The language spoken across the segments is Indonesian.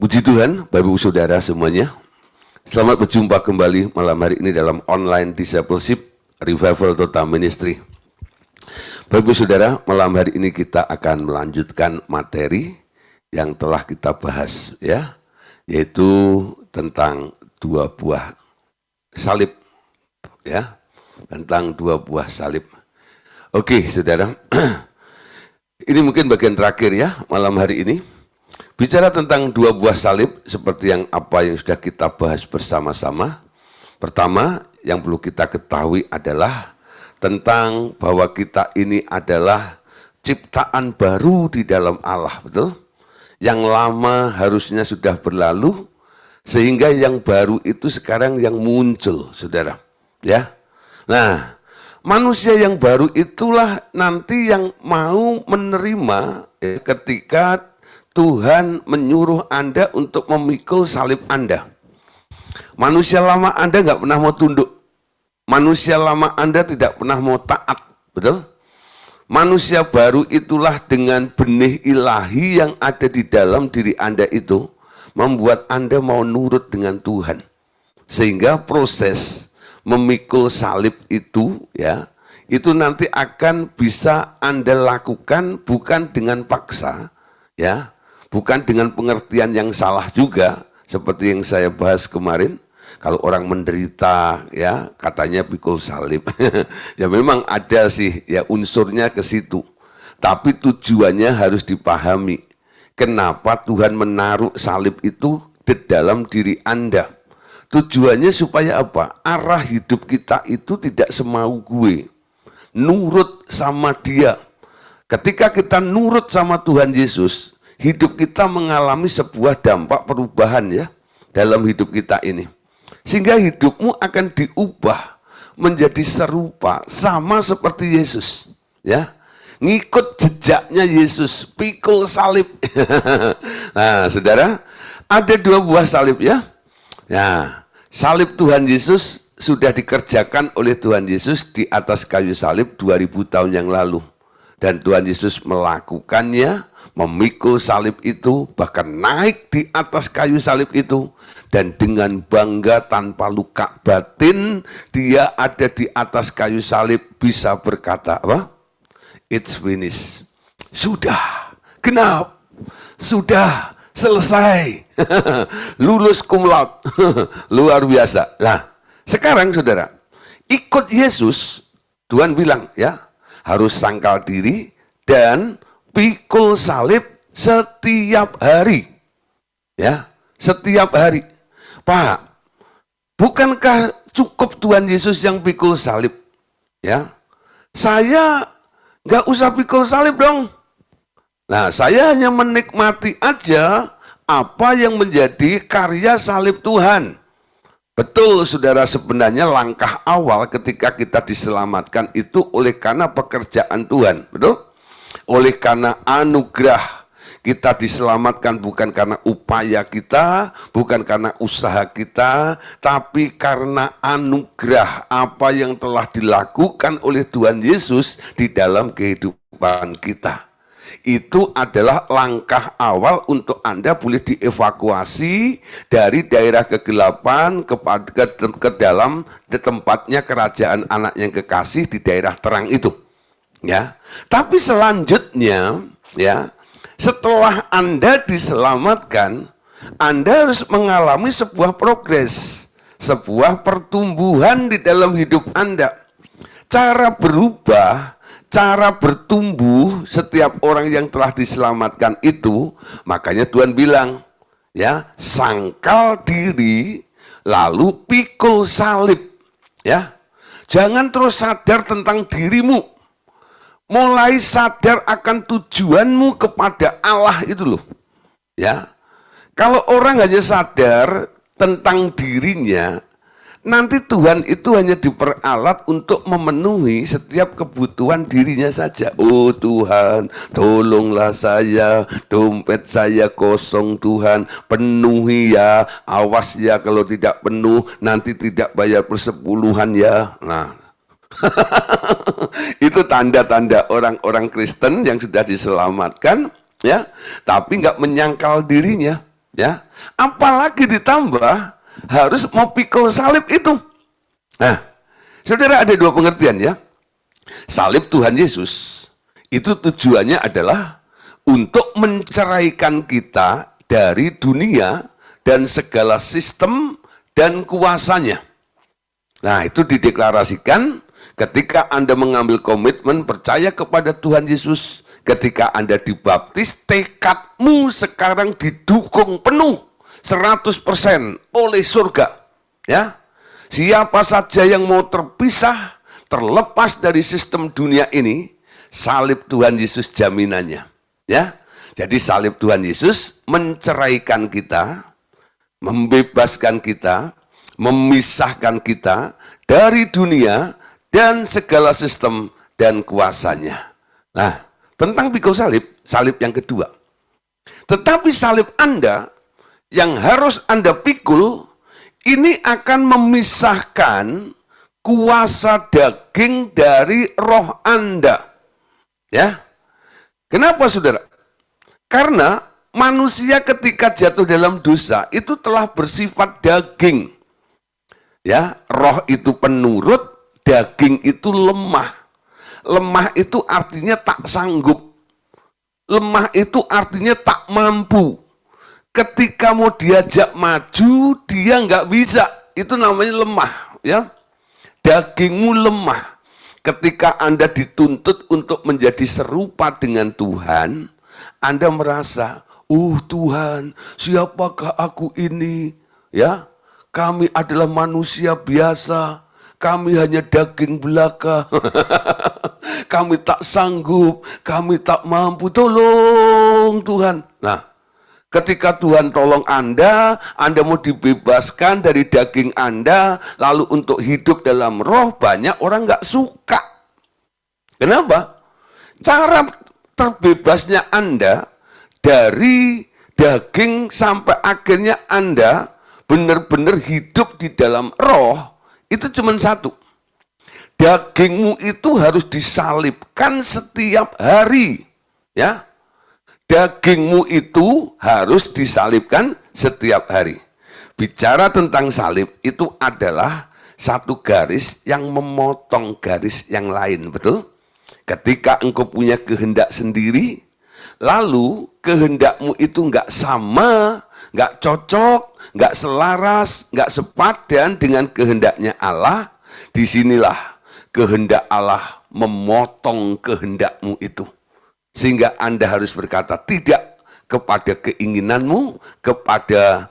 Puji Tuhan, Bapak Ibu Saudara semuanya. Selamat berjumpa kembali malam hari ini dalam online discipleship Revival Total Ministry. Bapak Ibu Saudara, malam hari ini kita akan melanjutkan materi yang telah kita bahas, ya, yaitu tentang dua buah salib, ya, tentang dua buah salib. Oke, Saudara, ini mungkin bagian terakhir ya malam hari ini. Bicara tentang dua buah salib seperti yang sudah kita bahas bersama-sama. Pertama, yang perlu kita ketahui adalah tentang bahwa kita ini adalah ciptaan baru di dalam Allah, betul? Yang lama harusnya sudah berlalu, sehingga yang baru itu sekarang yang muncul, Saudara. Ya. Nah, manusia yang baru itulah nanti yang mau menerima ketika Tuhan menyuruh Anda untuk memikul salib Anda. Manusia lama Anda nggak pernah mau tunduk. Manusia lama Anda tidak pernah mau taat. Betul? Manusia baru itulah dengan benih ilahi yang ada di dalam diri Anda itu membuat Anda mau nurut dengan Tuhan. Sehingga proses memikul salib itu, ya, itu nanti akan bisa Anda lakukan bukan dengan paksa, ya, bukan dengan pengertian yang salah juga, seperti yang saya bahas kemarin. Kalau orang menderita, ya, katanya pikul salib. Ya memang ada sih, ya, unsurnya ke situ. Tapi tujuannya harus dipahami. Kenapa Tuhan menaruh salib itu di dalam diri Anda? Tujuannya supaya apa? Arah hidup kita itu tidak semau gue. Nurut sama Dia. Ketika kita nurut sama Tuhan Yesus, hidup kita mengalami sebuah dampak perubahan, ya, dalam hidup kita ini. Sehingga hidupmu akan diubah menjadi serupa sama seperti Yesus, ya. Ngikut jejaknya Yesus, pikul salib. Nah, Saudara, ada dua buah salib, ya. Nah, salib Tuhan Yesus sudah dikerjakan oleh Tuhan Yesus di atas kayu salib 2000 tahun yang lalu. Dan Tuhan Yesus melakukannya, memikul salib itu, bahkan naik di atas kayu salib itu, dan dengan bangga tanpa luka batin, dia ada di atas kayu salib bisa berkata, apa? It's finished. Sudah, genap, sudah, selesai. Lulus cum laude. Luar biasa. Nah, sekarang Saudara, ikut Yesus, Tuhan bilang, ya, harus sangkal diri dan pikul salib setiap hari. Ya, setiap hari. Pak, bukankah cukup Tuhan Yesus yang pikul salib? Ya, saya nggak usah pikul salib dong. Nah, saya hanya menikmati aja apa yang menjadi karya salib Tuhan. Betul, Saudara, sebenarnya langkah awal ketika kita diselamatkan itu oleh karena pekerjaan Tuhan. Betul? Oleh karena anugerah kita diselamatkan, bukan karena upaya kita, bukan karena usaha kita, tapi karena anugerah apa yang telah dilakukan oleh Tuhan Yesus di dalam kehidupan kita. Itu adalah langkah awal untuk Anda boleh dievakuasi dari daerah kegelapan ke dalam tempatnya kerajaan anak yang kekasih di daerah terang itu. Ya, tapi selanjutnya, ya, setelah Anda diselamatkan, Anda harus mengalami sebuah progres, sebuah pertumbuhan di dalam hidup Anda. Cara berubah, cara bertumbuh setiap orang yang telah diselamatkan itu, makanya Tuhan bilang, ya, sangkal diri, lalu pikul salib, ya. Jangan terus sadar tentang dirimu. Mulai sadar akan tujuanmu kepada Allah itu loh. Ya. Kalau orang hanya sadar tentang dirinya, nanti Tuhan itu hanya diperalat untuk memenuhi setiap kebutuhan dirinya saja. Oh Tuhan, tolonglah saya, dompet saya kosong Tuhan, penuhi ya, awas ya kalau tidak penuh, nanti tidak bayar persepuluhan ya. Nah, itu tanda-tanda orang-orang Kristen yang sudah diselamatkan, ya, tapi nggak menyangkal dirinya. Ya, apalagi ditambah harus memikul salib itu. Nah, saudara, ada dua pengertian ya. Salib Tuhan Yesus itu tujuannya adalah untuk menceraikan kita dari dunia dan segala sistem dan kuasanya. Nah, itu dideklarasikan ketika Anda mengambil komitmen percaya kepada Tuhan Yesus. Ketika Anda dibaptis, tekadmu sekarang didukung penuh 100% oleh surga. Ya, siapa saja yang mau terpisah, terlepas dari sistem dunia ini, salib Tuhan Yesus jaminannya. Ya, jadi salib Tuhan Yesus menceraikan kita, membebaskan kita, memisahkan kita dari dunia dan segala sistem dan kuasanya. Nah, tentang pikul salib, salib yang kedua. Tetapi salib Anda yang harus Anda pikul, ini akan memisahkan kuasa daging dari roh Anda. Ya, kenapa saudara? Karena manusia ketika jatuh dalam dosa itu telah bersifat daging. Ya, roh itu penurut, daging itu lemah. Lemah itu artinya tak sanggup. Lemah itu artinya tak mampu. Ketika mau diajak maju, dia nggak bisa. Itu namanya lemah. Ya, dagingmu lemah. Ketika Anda dituntut untuk menjadi serupa dengan Tuhan, Anda merasa, Tuhan, siapakah aku ini? Ya, kami adalah manusia biasa. Kami hanya daging belaka. Kami tak sanggup, kami tak mampu, tolong Tuhan. Nah, ketika Tuhan tolong Anda mau dibebaskan dari daging Anda, lalu untuk hidup dalam roh, banyak orang nggak suka. Kenapa? Cara terbebasnya Anda dari daging sampai akhirnya Anda benar-benar hidup di dalam roh, itu cuma satu. Dagingmu itu harus disalibkan setiap hari. Ya, dagingmu itu harus disalibkan setiap hari. Bicara tentang salib, itu adalah satu garis yang memotong garis yang lain, betul? Ketika engkau punya kehendak sendiri, lalu kehendakmu itu nggak sama, nggak cocok, nggak selaras, nggak sepadan dengan kehendaknya Allah, disinilah kehendak Allah memotong kehendakmu itu. Sehingga Anda harus berkata tidak kepada keinginanmu, kepada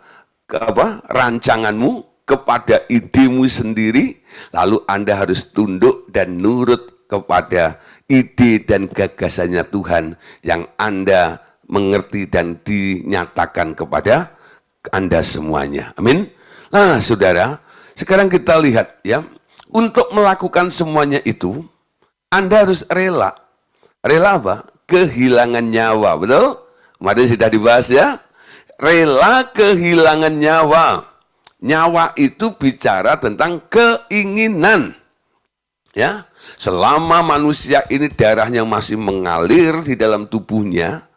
rancanganmu, kepada idemu sendiri. Lalu Anda harus tunduk dan nurut kepada ide dan gagasannya Tuhan yang Anda mengerti dan dinyatakan kepada Anda semuanya. Amin. Nah, saudara, sekarang kita lihat ya. Untuk melakukan semuanya itu, Anda harus rela. Rela apa? Kehilangan nyawa, betul? Kemarin sudah dibahas ya. Rela kehilangan nyawa. Nyawa itu bicara tentang keinginan. Ya, selama manusia ini darahnya masih mengalir di dalam tubuhnya,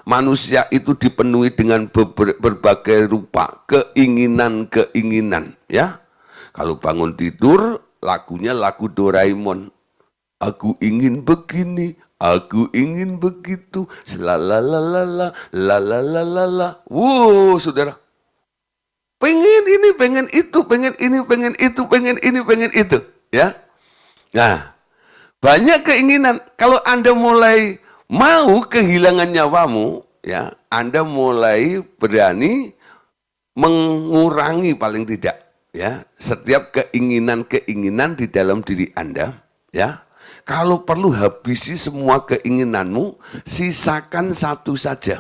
manusia itu dipenuhi dengan berbagai rupa keinginan-keinginan. Ya, kalau bangun tidur, lagunya lagu Doraemon. Aku ingin begini, aku ingin begitu, lalalala, lalalala. Wow, saudara. Pengen ini, pengen itu, pengen ini, pengen itu, pengen ini, pengen itu. Ya. Nah, banyak keinginan. Kalau Anda mulai mau kehilangan nyawamu, ya, Anda mulai berani mengurangi paling tidak. Ya, setiap keinginan-keinginan di dalam diri Anda, ya, kalau perlu habisi semua keinginanmu, sisakan satu saja,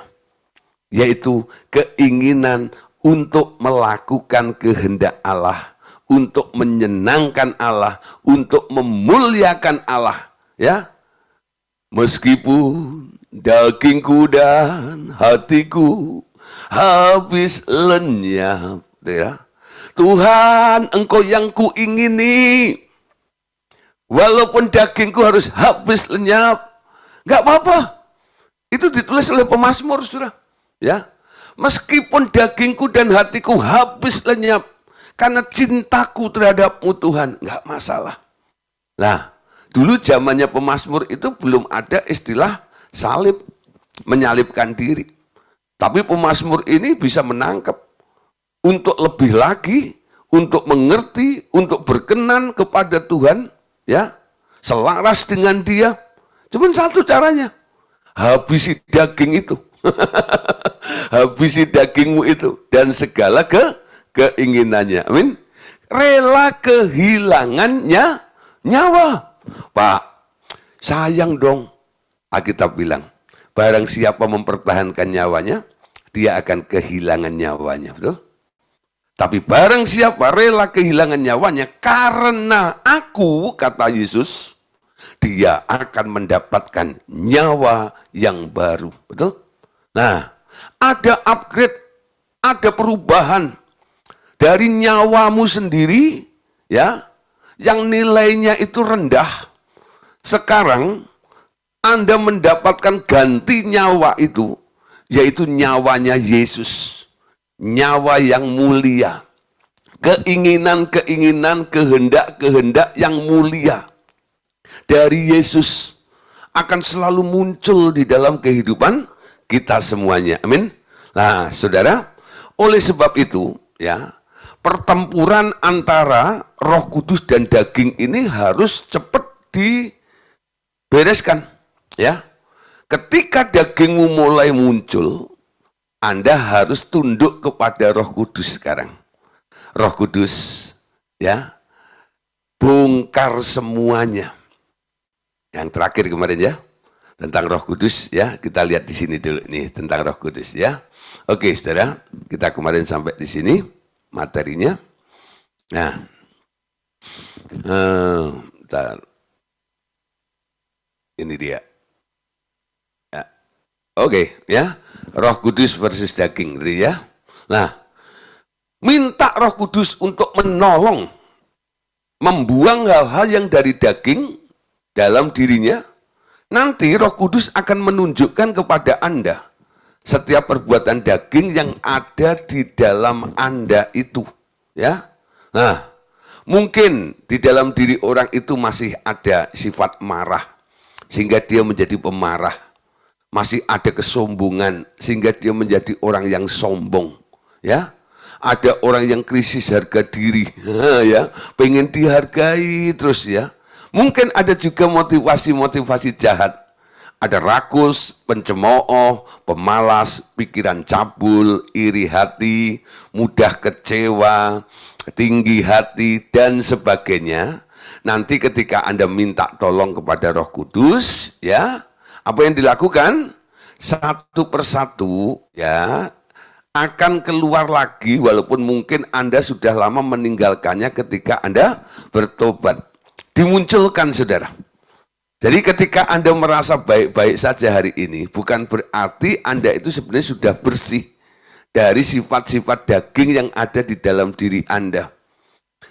yaitu keinginan untuk melakukan kehendak Allah, untuk menyenangkan Allah, untuk memuliakan Allah, ya. Meskipun dagingku dan hatiku habis lenyap, ya. Tuhan, Engkau yang kuingini. Walaupun dagingku harus habis lenyap, nggak apa-apa. Itu ditulis oleh pemazmur, saudara. Ya, Meskipun dagingku dan hatiku habis lenyap karena cintaku terhadapmu Tuhan, nggak masalah. Nah, dulu zamannya pemazmur itu belum ada istilah salib, menyalibkan diri. Tapi pemazmur ini bisa menangkap untuk lebih lagi, untuk mengerti, untuk berkenan kepada Tuhan, ya, selaras dengan Dia. Cuman satu caranya, habisi daging itu. Habisi dagingmu itu dan segala keinginannya. Amin. Rela kehilangannya nyawa. Pak, sayang dong. Alkitab bilang, barang siapa mempertahankan nyawanya, dia akan kehilangan nyawanya. Betul? Tapi barang siapa rela kehilangan nyawanya karena aku, kata Yesus, dia akan mendapatkan nyawa yang baru. Betul? Nah, ada upgrade, ada perubahan dari nyawamu sendiri, ya, yang nilainya itu rendah. Sekarang Anda mendapatkan ganti nyawa itu, yaitu nyawanya Yesus, nyawa yang mulia, keinginan-keinginan, kehendak-kehendak yang mulia dari Yesus akan selalu muncul di dalam kehidupan kita semuanya. Amin. Nah, saudara, oleh sebab itu, ya, pertempuran antara Roh Kudus dan daging ini harus cepat dibereskan, ya. Ketika dagingmu mulai muncul, Anda harus tunduk kepada Roh Kudus sekarang. Roh Kudus, ya, bongkar semuanya. Yang terakhir kemarin, ya, tentang Roh Kudus, ya, kita lihat di sini dulu nih tentang Roh Kudus, ya. Oke, saudara, kita kemarin sampai di sini materinya. Nah, bentar. Ini dia. Ya. Oke, ya, Roh Kudus versus daging, ya. Nah, minta Roh Kudus untuk menolong, membuang hal-hal yang dari daging dalam dirinya. Nanti Roh Kudus akan menunjukkan kepada Anda setiap perbuatan daging yang ada di dalam Anda itu, ya. Nah, mungkin di dalam diri orang itu masih ada sifat marah sehingga dia menjadi pemarah. Masih ada kesombongan sehingga dia menjadi orang yang sombong, ya. Ada orang yang krisis harga diri, ya, pengen dihargai terus, ya. Mungkin ada juga motivasi-motivasi jahat. Ada rakus, pencemooh, pemalas, pikiran cabul, iri hati, mudah kecewa, tinggi hati, dan sebagainya. Nanti ketika Anda minta tolong kepada Roh Kudus, ya, apa yang dilakukan? Satu persatu, ya, akan keluar lagi, walaupun mungkin Anda sudah lama meninggalkannya ketika Anda bertobat. Dimunculkan, saudara. Jadi ketika Anda merasa baik-baik saja hari ini, bukan berarti Anda itu sebenarnya sudah bersih dari sifat-sifat daging yang ada di dalam diri Anda.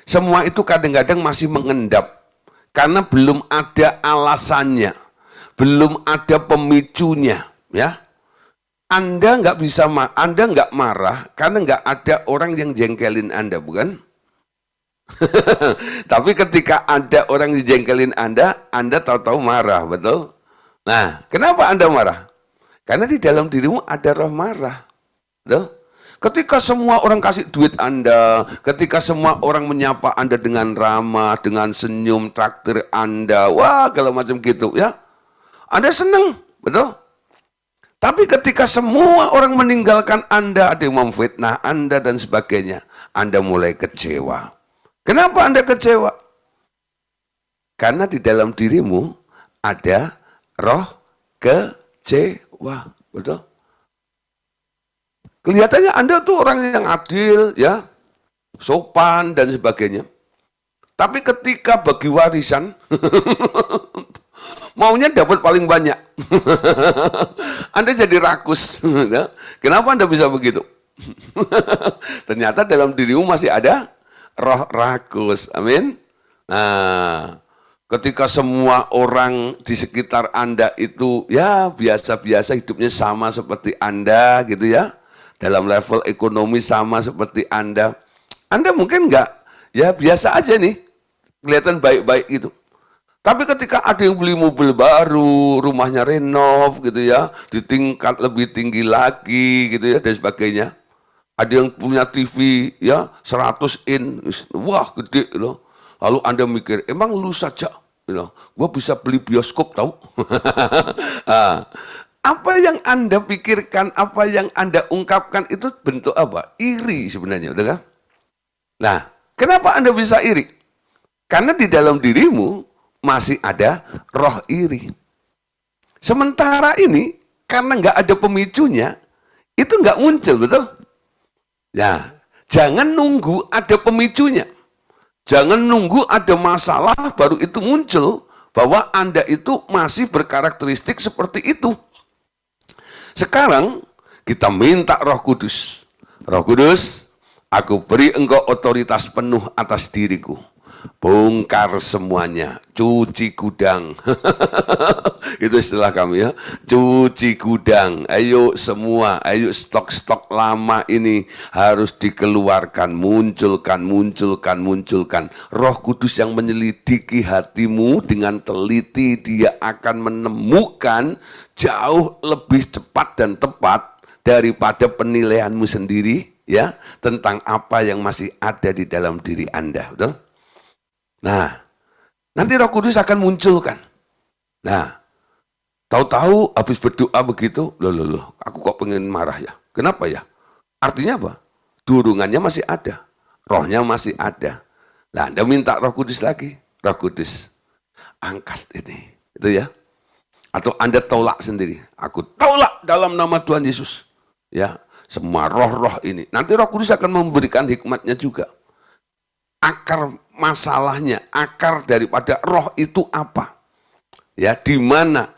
Semua itu kadang-kadang masih mengendap, karena belum ada alasannya, belum ada pemicunya, ya. Anda nggak bisa, Anda nggak marah karena nggak ada orang yang jengkelin Anda, bukan? Tapi ketika ada orang yang jengkelin Anda tahu-tahu marah, betul? Nah, kenapa Anda marah? Karena di dalam dirimu ada roh marah, betul? Ketika semua orang kasih duit Anda, ketika semua orang menyapa Anda dengan ramah, dengan senyum, traktir Anda, wah, kalau macam gitu, ya, Anda senang, betul? Tapi ketika semua orang meninggalkan Anda, ada yang memfitnah Anda dan sebagainya, Anda mulai kecewa. Kenapa Anda kecewa? Karena di dalam dirimu ada roh kecewa, betul? Kelihatannya Anda tuh orang yang adil, ya, sopan dan sebagainya. Tapi ketika bagi warisan, maunya dapat paling banyak. Anda jadi rakus. Kenapa Anda bisa begitu? Ternyata dalam dirimu masih ada roh rakus. Amin. Nah, ketika semua orang di sekitar Anda itu, ya, biasa-biasa hidupnya sama seperti Anda, gitu, ya, dalam level ekonomi sama seperti Anda. Anda mungkin nggak, ya biasa aja nih, kelihatan baik-baik gitu. Tapi ketika ada yang beli mobil baru, rumahnya renov gitu ya, di tingkat lebih tinggi lagi gitu ya, dan sebagainya. Ada yang punya TV ya 100 in, wah gede loh. Lalu Anda mikir, emang lu saja, gua bisa beli bioskop tahu? Apa yang Anda pikirkan, apa yang Anda ungkapkan itu bentuk apa? Iri sebenarnya, betul kan? Nah, kenapa Anda bisa iri? Karena di dalam dirimu masih ada roh iri. Sementara ini, karena nggak ada pemicunya, itu nggak muncul, betul? Ya, jangan nunggu ada pemicunya. Jangan nunggu ada masalah baru itu muncul, bahwa Anda itu masih berkarakteristik seperti itu. Sekarang, kita minta Roh Kudus. Roh Kudus, aku beri engkau otoritas penuh atas diriku. Bongkar semuanya, cuci gudang. Itu istilah kami ya, cuci gudang. Ayo semua, ayo stok-stok lama ini harus dikeluarkan, munculkan. Roh Kudus yang menyelidiki hatimu dengan teliti, dia akan menemukan jauh lebih cepat dan tepat daripada penilaianmu sendiri ya, tentang apa yang masih ada di dalam diri Anda, betul? Nah, nanti Roh Kudus akan munculkan. Nah, tahu-tahu habis berdoa begitu, loh, aku kok pengen marah ya. Kenapa ya? Artinya apa? Dorongannya masih ada, rohnya masih ada. Nah, Anda minta Roh Kudus lagi. Roh Kudus, angkat ini, itu ya. Atau Anda tolak sendiri. Aku tolak dalam nama Tuhan Yesus. Ya, semua roh-roh ini. Nanti Roh Kudus akan memberikan hikmatnya juga. Akar masalahnya, akar daripada roh itu apa? Ya, di mana?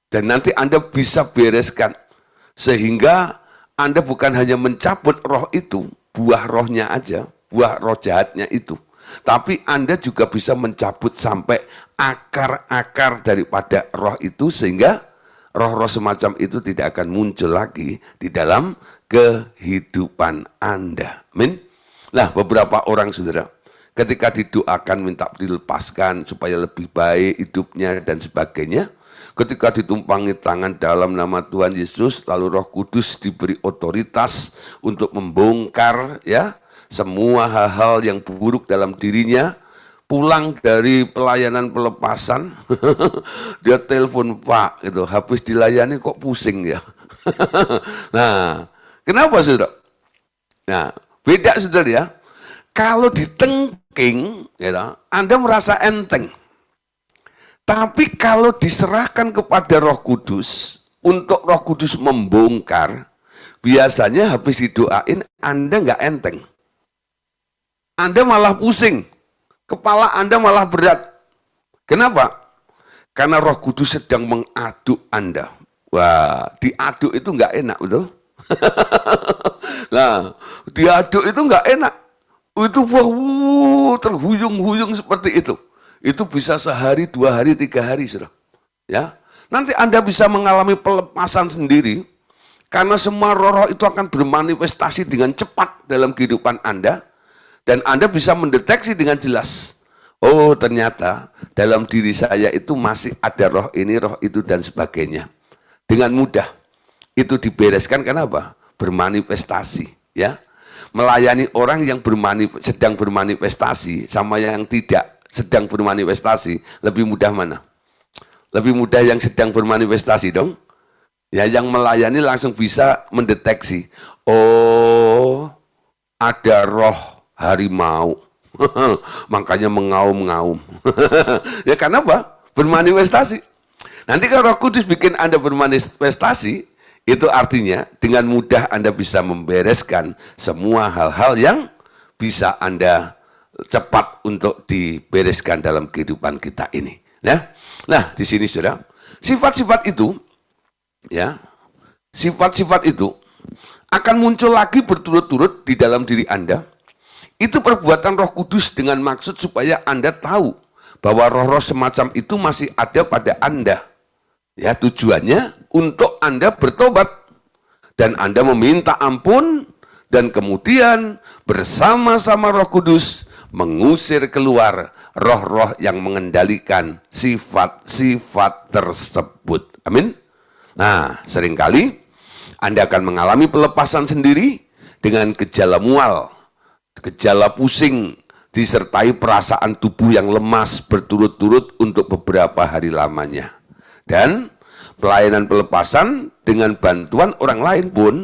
Dan nanti Anda bisa bereskan. Sehingga Anda bukan hanya mencabut roh itu, buah rohnya aja, buah roh jahatnya itu. Tapi Anda juga bisa mencabut sampai akar-akar daripada roh itu, sehingga roh-roh semacam itu tidak akan muncul lagi di dalam kehidupan Anda. Amin. Nah, beberapa orang saudara, ketika didoakan minta dilepaskan supaya lebih baik hidupnya dan sebagainya, ketika ditumpangi tangan dalam nama Tuhan Yesus, lalu Roh Kudus diberi otoritas untuk membongkar ya semua hal-hal yang buruk dalam dirinya. Pulang dari pelayanan pelepasan, dia telepon, Pak, gitu, habis dilayani kok pusing ya. Nah, kenapa saudara? Nah, beda saudara ya. Kalau ditengking, ya, Anda merasa enteng. Tapi kalau diserahkan kepada Roh Kudus, untuk Roh Kudus membongkar, biasanya habis didoain Anda nggak enteng. Anda malah pusing. Kepala Anda malah berat. Kenapa? Karena Roh Kudus sedang mengaduk Anda. Wah, diaduk itu nggak enak, betul? Nah, diaduk itu nggak enak. Itu terhuyung-huyung seperti itu. Itu bisa sehari, 2 hari, 3 hari, sudah. Ya, nanti Anda bisa mengalami pelepasan sendiri, karena semua roh-roh itu akan bermanifestasi dengan cepat dalam kehidupan Anda. Dan Anda bisa mendeteksi dengan jelas, oh ternyata dalam diri saya itu masih ada roh ini, roh itu, dan sebagainya. Dengan mudah itu dibereskan. Kenapa? Bermanifestasi, ya. Melayani orang yang sedang bermanifestasi sama yang tidak sedang bermanifestasi, lebih mudah mana? Lebih mudah yang sedang bermanifestasi dong. Ya, yang melayani langsung bisa mendeteksi, oh ada roh harimau, makanya mengaum-ngaum. Ya karena apa? Bermanifestasi. Nanti kalau Roh Kudus bikin Anda bermanifestasi, itu artinya dengan mudah Anda bisa membereskan semua hal-hal yang bisa Anda cepat untuk dibereskan dalam kehidupan kita ini. Ya. Nah, di sini saudara, sifat-sifat itu, ya, sifat-sifat itu akan muncul lagi berturut-turut di dalam diri Anda. Itu perbuatan Roh Kudus dengan maksud supaya Anda tahu bahwa roh-roh semacam itu masih ada pada Anda. Ya, tujuannya untuk Anda bertobat. dan Anda meminta ampun, dan kemudian bersama-sama Roh Kudus mengusir keluar roh-roh yang mengendalikan sifat-sifat tersebut. Amin. Nah, seringkali Anda akan mengalami pelepasan sendiri dengan gejala mual, gejala pusing, disertai perasaan tubuh yang lemas berturut-turut untuk beberapa hari lamanya. Dan pelayanan pelepasan dengan bantuan orang lain pun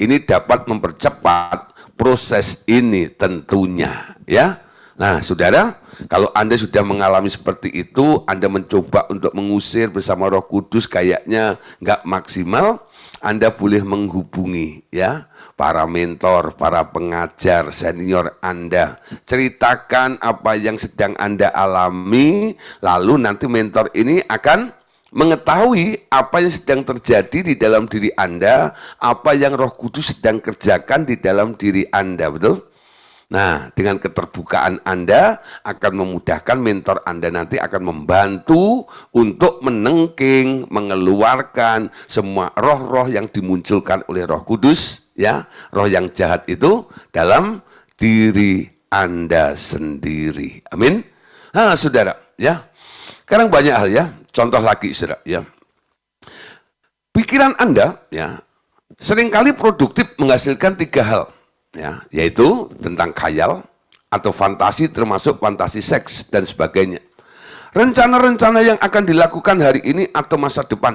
ini dapat mempercepat proses ini tentunya, ya. Nah, saudara, kalau Anda sudah mengalami seperti itu, Anda mencoba untuk mengusir bersama Roh Kudus kayaknya nggak maksimal, Anda boleh menghubungi, ya, para mentor, para pengajar senior Anda. Ceritakan apa yang sedang Anda alami, lalu nanti mentor ini akan mengetahui apa yang sedang terjadi di dalam diri Anda, apa yang Roh Kudus sedang kerjakan di dalam diri Anda, betul? Nah, dengan keterbukaan Anda akan memudahkan mentor Anda nanti akan membantu untuk menengking, mengeluarkan semua roh-roh yang dimunculkan oleh Roh Kudus, ya, roh yang jahat itu dalam diri Anda sendiri. Amin. Nah, saudara, ya. Sekarang banyak hal, ya. Contoh lagi, saudara, ya. Pikiran Anda, ya, seringkali produktif menghasilkan 3 hal, ya, yaitu tentang khayal atau fantasi, termasuk fantasi seks dan sebagainya. Rencana-rencana yang akan dilakukan hari ini atau masa depan,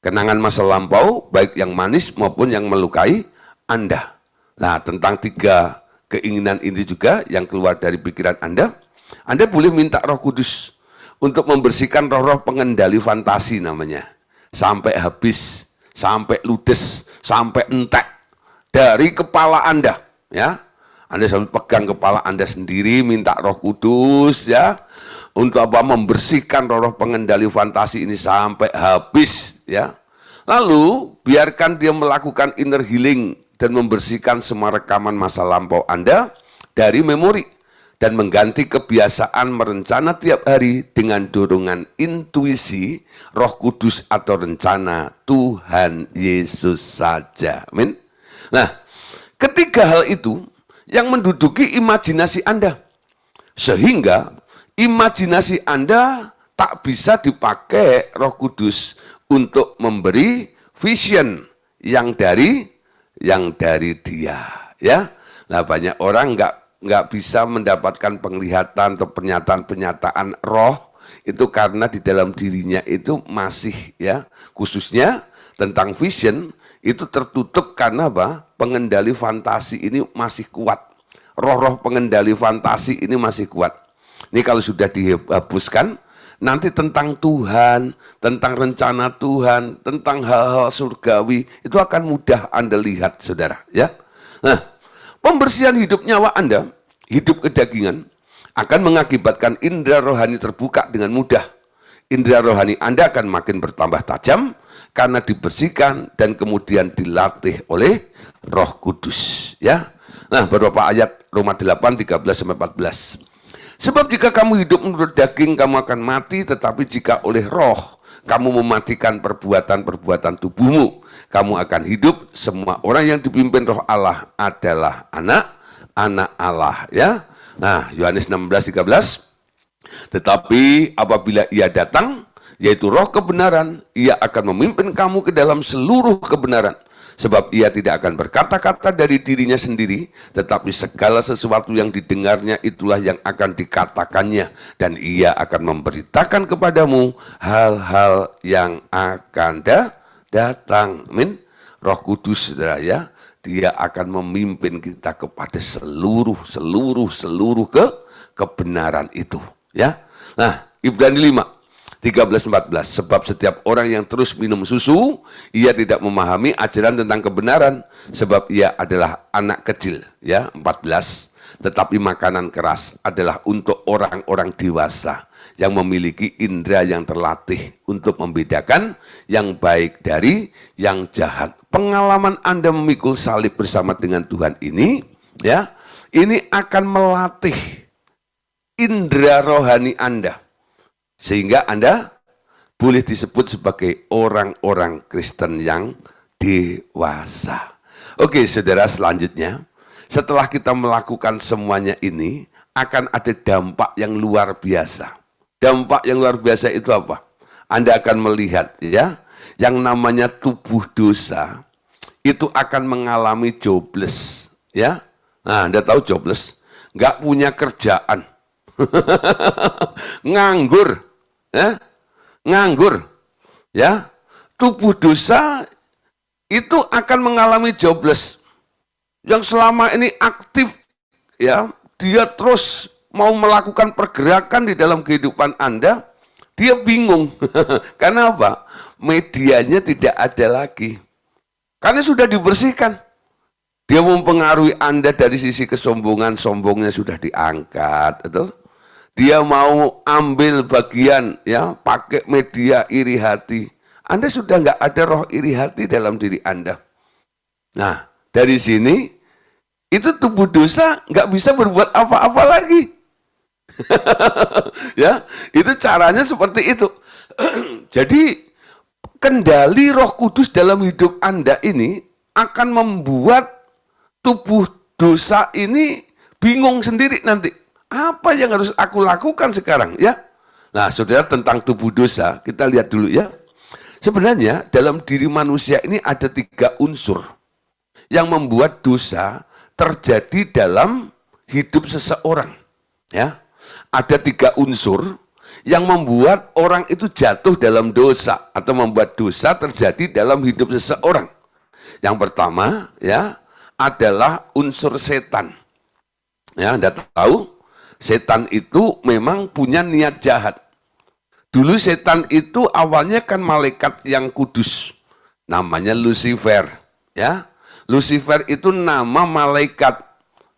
kenangan masa lampau, baik yang manis maupun yang melukai Anda. Nah, tentang 3 keinginan ini juga yang keluar dari pikiran Anda boleh minta Roh Kudus untuk membersihkan roh-roh pengendali fantasi namanya, sampai habis, sampai ludes, sampai entek dari kepala Anda, ya. Anda sambil pegang kepala Anda sendiri, minta Roh Kudus, ya, untuk apa? Membersihkan roh-roh pengendali fantasi ini sampai habis, ya. Lalu biarkan dia melakukan inner healing dan membersihkan semua rekaman masa lampau Anda dari memori, dan mengganti kebiasaan merencana tiap hari dengan dorongan intuisi Roh Kudus atau rencana Tuhan Yesus saja. Amin. Nah, ketiga hal itu yang menduduki imajinasi Anda, sehingga imajinasi Anda tak bisa dipakai Roh Kudus untuk memberi vision yang dari Dia, ya. Nah, banyak orang nggak bisa mendapatkan penglihatan atau pernyataan-pernyataan roh itu karena di dalam dirinya itu masih, ya, khususnya tentang vision itu tertutup karena apa? Pengendali fantasi ini masih kuat. Roh-roh pengendali fantasi ini masih kuat. Ini kalau sudah dihapuskan, nanti tentang Tuhan, tentang rencana Tuhan, tentang hal-hal surgawi itu akan mudah Anda lihat, saudara, ya. Nah, pembersihan hidup nyawa Anda, hidup kedagingan, akan mengakibatkan indera rohani terbuka dengan mudah. Indera rohani Anda akan makin bertambah tajam karena dibersihkan dan kemudian dilatih oleh Roh Kudus, ya. Nah, beberapa ayat Roma 8, 13-14. Sebab jika kamu hidup menurut daging, kamu akan mati, tetapi jika oleh roh kamu mematikan perbuatan-perbuatan tubuhmu, kamu akan hidup. Semua orang yang dipimpin Roh Allah adalah anak-anak Allah, ya. Nah, Yohanes 16:13. Tetapi apabila Ia datang, yaitu Roh kebenaran, Ia akan memimpin kamu ke dalam seluruh kebenaran. Sebab Ia tidak akan berkata-kata dari dirinya sendiri, tetapi segala sesuatu yang didengarnya itulah yang akan dikatakannya, dan Ia akan memberitakan kepadamu hal-hal yang akan datang. Amin. Roh Kudus, saudara, ya, Dia akan memimpin kita kepada seluruh kebenaran itu, ya. Nah, Ibrani 5 13-14. Sebab setiap orang yang terus minum susu, ia tidak memahami ajaran tentang kebenaran, sebab ia adalah anak kecil, ya. 14. Tetapi makanan keras adalah untuk orang-orang dewasa yang memiliki indera yang terlatih untuk membedakan yang baik dari yang jahat. Pengalaman Anda memikul salib bersama dengan Tuhan ini, ya, ini akan melatih indera rohani Anda, sehingga Anda boleh disebut sebagai orang-orang Kristen yang dewasa. Oke, saudara, selanjutnya setelah kita melakukan semuanya ini akan ada dampak yang luar biasa. Dampak yang luar biasa itu apa? Anda akan melihat ya, yang namanya tubuh dosa itu akan mengalami jobless ya. Nah, Anda tahu jobless? Nggak punya kerjaan. Nganggur ya, nganggur ya. Tubuh dosa itu akan mengalami jobless. Yang selama ini aktif ya, dia terus mau melakukan pergerakan di dalam kehidupan Anda, dia bingung. Karena apa? Medianya tidak ada lagi. Karena sudah dibersihkan. Dia mempengaruhi Anda dari sisi kesombongan, sombongnya sudah diangkat, betul? Dia mau ambil bagian ya, pakai media iri hati. Anda sudah nggak ada roh iri hati dalam diri Anda. Nah, dari sini itu tubuh dosa nggak bisa berbuat apa-apa lagi. Ya, itu caranya seperti itu. Jadi kendali Roh Kudus dalam hidup Anda ini akan membuat tubuh dosa ini bingung sendiri nanti. Apa yang harus aku lakukan sekarang ya? Nah, saudara, tentang tubuh dosa kita lihat dulu ya. Sebenarnya dalam diri manusia ini ada 3 unsur yang membuat dosa terjadi dalam hidup seseorang ya. Ada 3 unsur yang membuat orang itu jatuh dalam dosa atau membuat dosa terjadi dalam hidup seseorang. Yang pertama ya adalah unsur setan. Ya, Anda tahu setan itu memang punya niat jahat. Dulu setan itu awalnya kan malaikat yang kudus, namanya Lucifer. Ya, Lucifer itu nama malaikat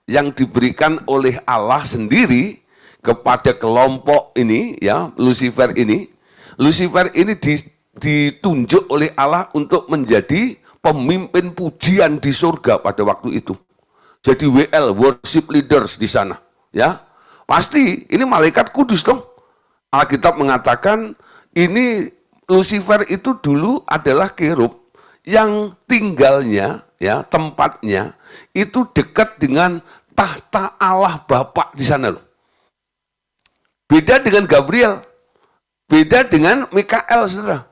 yang diberikan oleh Allah sendiri kepada kelompok ini, ya, Lucifer ini. Lucifer ini ditunjuk oleh Allah untuk menjadi pemimpin pujian di surga pada waktu itu. Jadi WL, worship leaders di sana, ya. Pasti ini malaikat kudus dong. Alkitab mengatakan ini Lucifer itu dulu adalah kerub yang tinggalnya, ya, tempatnya itu dekat dengan tahta Allah Bapa di sana loh. Beda dengan Gabriel, beda dengan Mikael, saudara.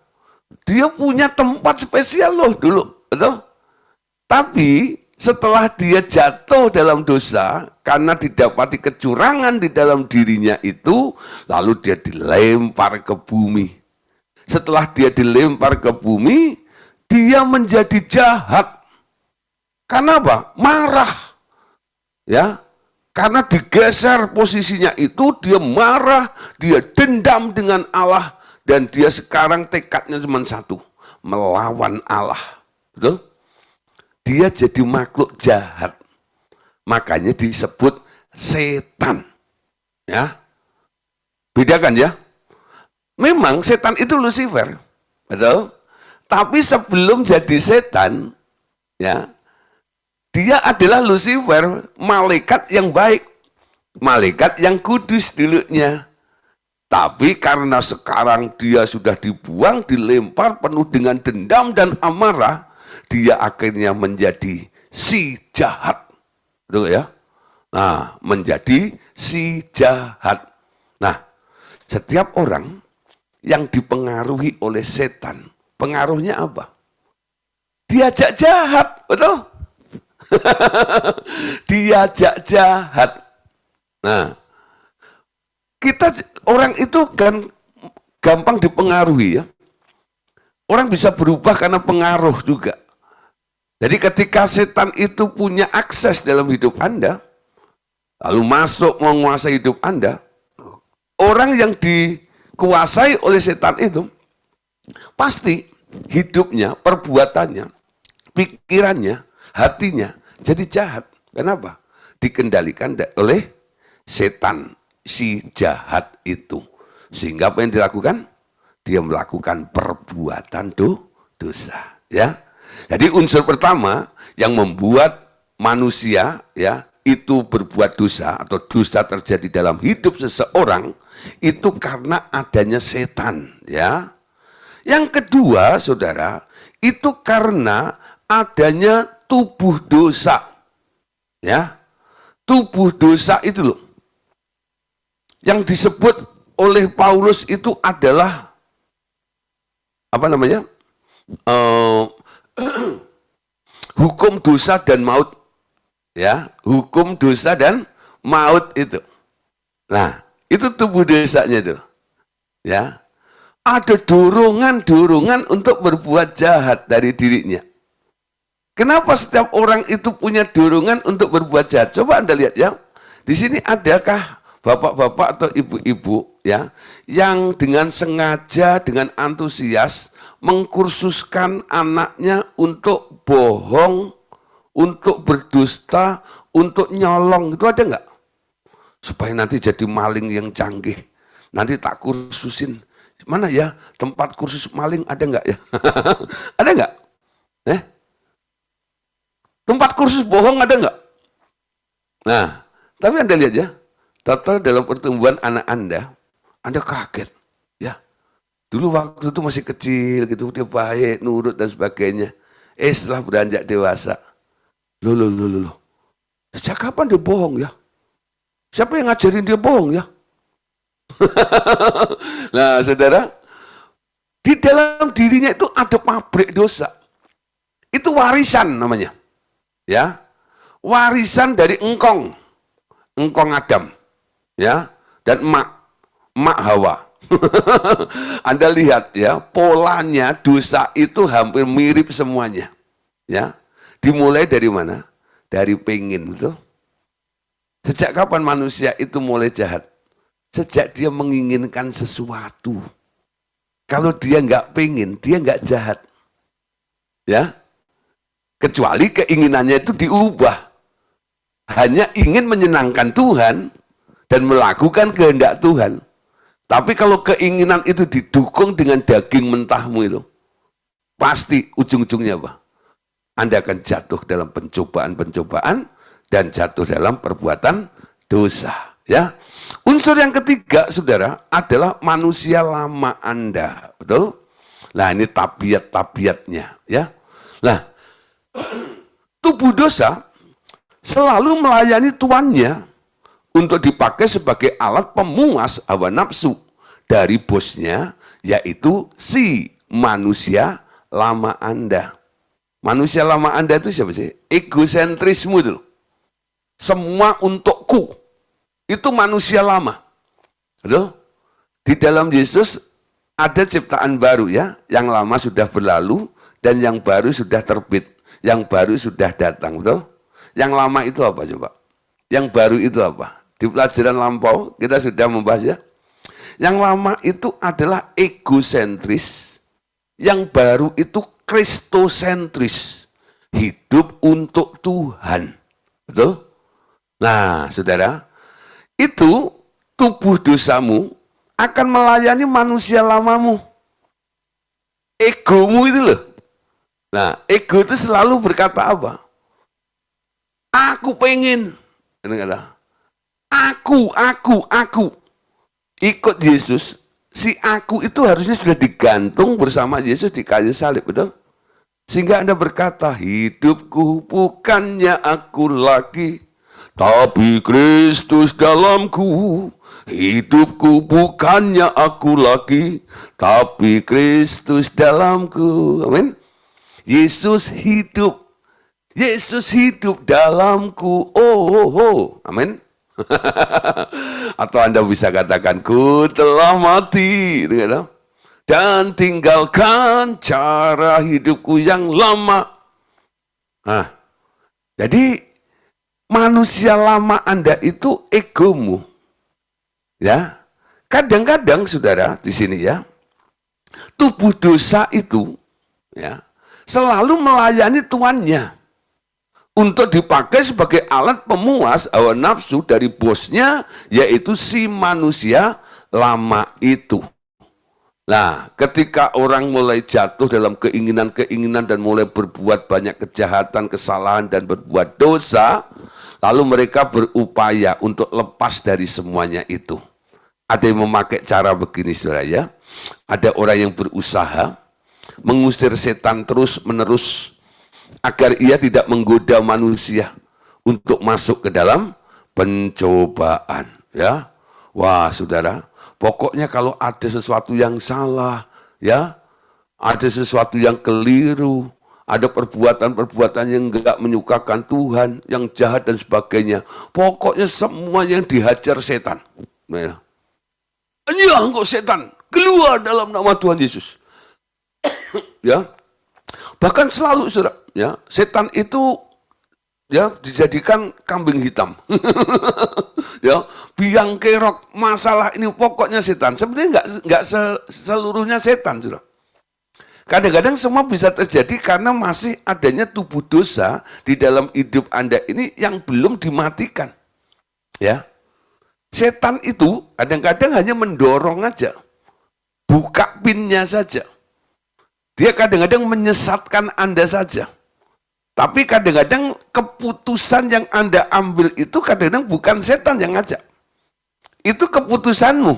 Dia punya tempat spesial loh dulu, betul? Tapi setelah dia jatuh dalam dosa, karena didapati kecurangan di dalam dirinya itu, lalu dia dilempar ke bumi. Setelah dia dilempar ke bumi, dia menjadi jahat. Karena apa? Marah. Ya, karena digeser posisinya itu, dia marah, dia dendam dengan Allah, dan dia sekarang tekadnya cuma satu, melawan Allah. Betul? Dia jadi makhluk jahat. Makanya disebut setan. Ya. Bedakan ya. Memang setan itu Lucifer. Betul? Tapi sebelum jadi setan, ya, dia adalah Lucifer, malaikat yang baik. Malaikat yang kudus dulunya. Tapi karena sekarang dia sudah dibuang, dilempar penuh dengan dendam dan amarah, dia akhirnya menjadi si jahat. Betul ya? Nah, menjadi si jahat. Nah, setiap orang yang dipengaruhi oleh setan, pengaruhnya apa? Diajak jahat, betul? Diajak jahat. Nah, kita orang itu kan gampang dipengaruhi ya. Orang bisa berubah karena pengaruh juga. Jadi ketika setan itu punya akses dalam hidup Anda, lalu masuk menguasai hidup Anda, orang yang dikuasai oleh setan itu, pasti hidupnya, perbuatannya, pikirannya, hatinya jadi jahat. Kenapa? Dikendalikan oleh setan, si jahat itu. Sehingga apa yang dilakukan? Dia melakukan perbuatan dosa. Ya. Jadi unsur pertama yang membuat manusia ya itu berbuat dosa atau dosa terjadi dalam hidup seseorang itu karena adanya setan. Ya. Yang kedua, saudara, itu karena adanya tubuh dosa. Ya, tubuh dosa itu loh. Yang disebut oleh Paulus itu adalah apa namanya? Hukum dosa dan maut. Ya, hukum dosa dan maut itu. Nah, itu tubuh dosanya itu. Ya. Ada dorongan-dorongan untuk berbuat jahat dari dirinya. Kenapa setiap orang itu punya dorongan untuk berbuat jahat? Coba Anda lihat ya. Di sini adakah bapak-bapak atau ibu-ibu ya yang dengan sengaja, dengan antusias mengkursuskan anaknya untuk bohong, untuk berdusta, untuk nyolong, itu ada nggak? Supaya nanti jadi maling yang canggih. Nanti tak kursusin. Mana ya tempat kursus maling, ada nggak ya? Ada nggak? Tempat kursus bohong ada nggak? Nah, tapi Anda lihat ya, total dalam pertumbuhan anak Anda kaget. Ya, dulu waktu itu masih kecil gitu, dia baik, nurut dan sebagainya. Setelah beranjak dewasa, loh. Sejak kapan dia bohong ya? Siapa yang ngajarin dia bohong ya? Nah, saudara, di dalam dirinya itu ada pabrik dosa. Itu warisan namanya. Ya, warisan dari engkong Adam, ya, dan emak Hawa. Anda lihat ya, polanya dosa itu hampir mirip semuanya. Ya, dimulai dari mana? Dari pengen, betul? Sejak kapan manusia itu mulai jahat? Sejak dia menginginkan sesuatu. Kalau dia nggak pengen, dia nggak jahat. Ya, kecuali keinginannya itu diubah. Hanya ingin menyenangkan Tuhan dan melakukan kehendak Tuhan. Tapi kalau keinginan itu didukung dengan daging mentahmu itu, pasti ujung-ujungnya apa? Anda akan jatuh dalam pencobaan-pencobaan dan jatuh dalam perbuatan dosa. Ya, unsur yang ketiga, saudara, adalah manusia lama Anda, betul? Nah, ini tabiat-tabiatnya, ya. Nah, tubuh dosa selalu melayani tuannya untuk dipakai sebagai alat pemuas hawa nafsu dari bosnya, yaitu si manusia lama Anda. Manusia lama Anda itu siapa sih? Egosentrismu itu. Semua untukku. Itu manusia lama. Betul? Di dalam Yesus ada ciptaan baru ya. Yang lama sudah berlalu dan yang baru sudah terbit. Yang baru sudah datang, betul? Yang lama itu apa coba? Yang baru itu apa? Di pelajaran lampau kita sudah membahas ya. Yang lama itu adalah egosentris, yang baru itu kristosentris, hidup untuk Tuhan. Betul? Nah, saudara, itu tubuh dosamu akan melayani manusia lamamu. Egomu itu loh. Nah, ego itu selalu berkata apa? Aku pengen. Aku. Ikut Yesus, si aku itu harusnya sudah digantung bersama Yesus di kayu salib, betul? Sehingga Anda berkata, hidupku bukannya aku lagi, tapi Kristus dalamku. Hidupku bukannya aku lagi, tapi Kristus dalamku. Amin. Yesus hidup dalamku. Oh. Amin. Atau Anda bisa katakan, ku telah mati dan tinggalkan cara hidupku yang lama. Nah, jadi manusia lama Anda itu egomu. Ya. Kadang-kadang saudara di sini ya, tubuh dosa itu ya selalu melayani tuannya untuk dipakai sebagai alat pemuas hawa nafsu dari bosnya, yaitu si manusia lama itu. Nah, ketika orang mulai jatuh dalam keinginan-keinginan dan mulai berbuat banyak kejahatan, kesalahan, dan berbuat dosa, lalu mereka berupaya untuk lepas dari semuanya itu. Ada yang memakai cara begini, saudara ya. Ada orang yang berusaha mengusir setan terus-menerus agar ia tidak menggoda manusia untuk masuk ke dalam pencobaan, ya. Wah, saudara, pokoknya kalau ada sesuatu yang salah, ya, ada sesuatu yang keliru, ada perbuatan-perbuatan yang enggak menyukakan Tuhan, yang jahat dan sebagainya, pokoknya semua yang dihajar setan. Ya, engkau setan, keluar dalam nama Tuhan Yesus. Ya, bahkan selalu, saudara, ya, setan itu ya dijadikan kambing hitam. Ya, biang kerok masalah ini pokoknya setan. Sebenarnya enggak seluruhnya setan, saudara. Kadang-kadang semua bisa terjadi karena masih adanya tubuh dosa di dalam hidup Anda ini yang belum dimatikan. Ya, setan itu kadang-kadang hanya mendorong aja, buka pinnya saja. Dia kadang-kadang menyesatkan Anda saja. Tapi kadang-kadang keputusan yang Anda ambil itu kadang-kadang bukan setan yang ngajak. Itu keputusanmu.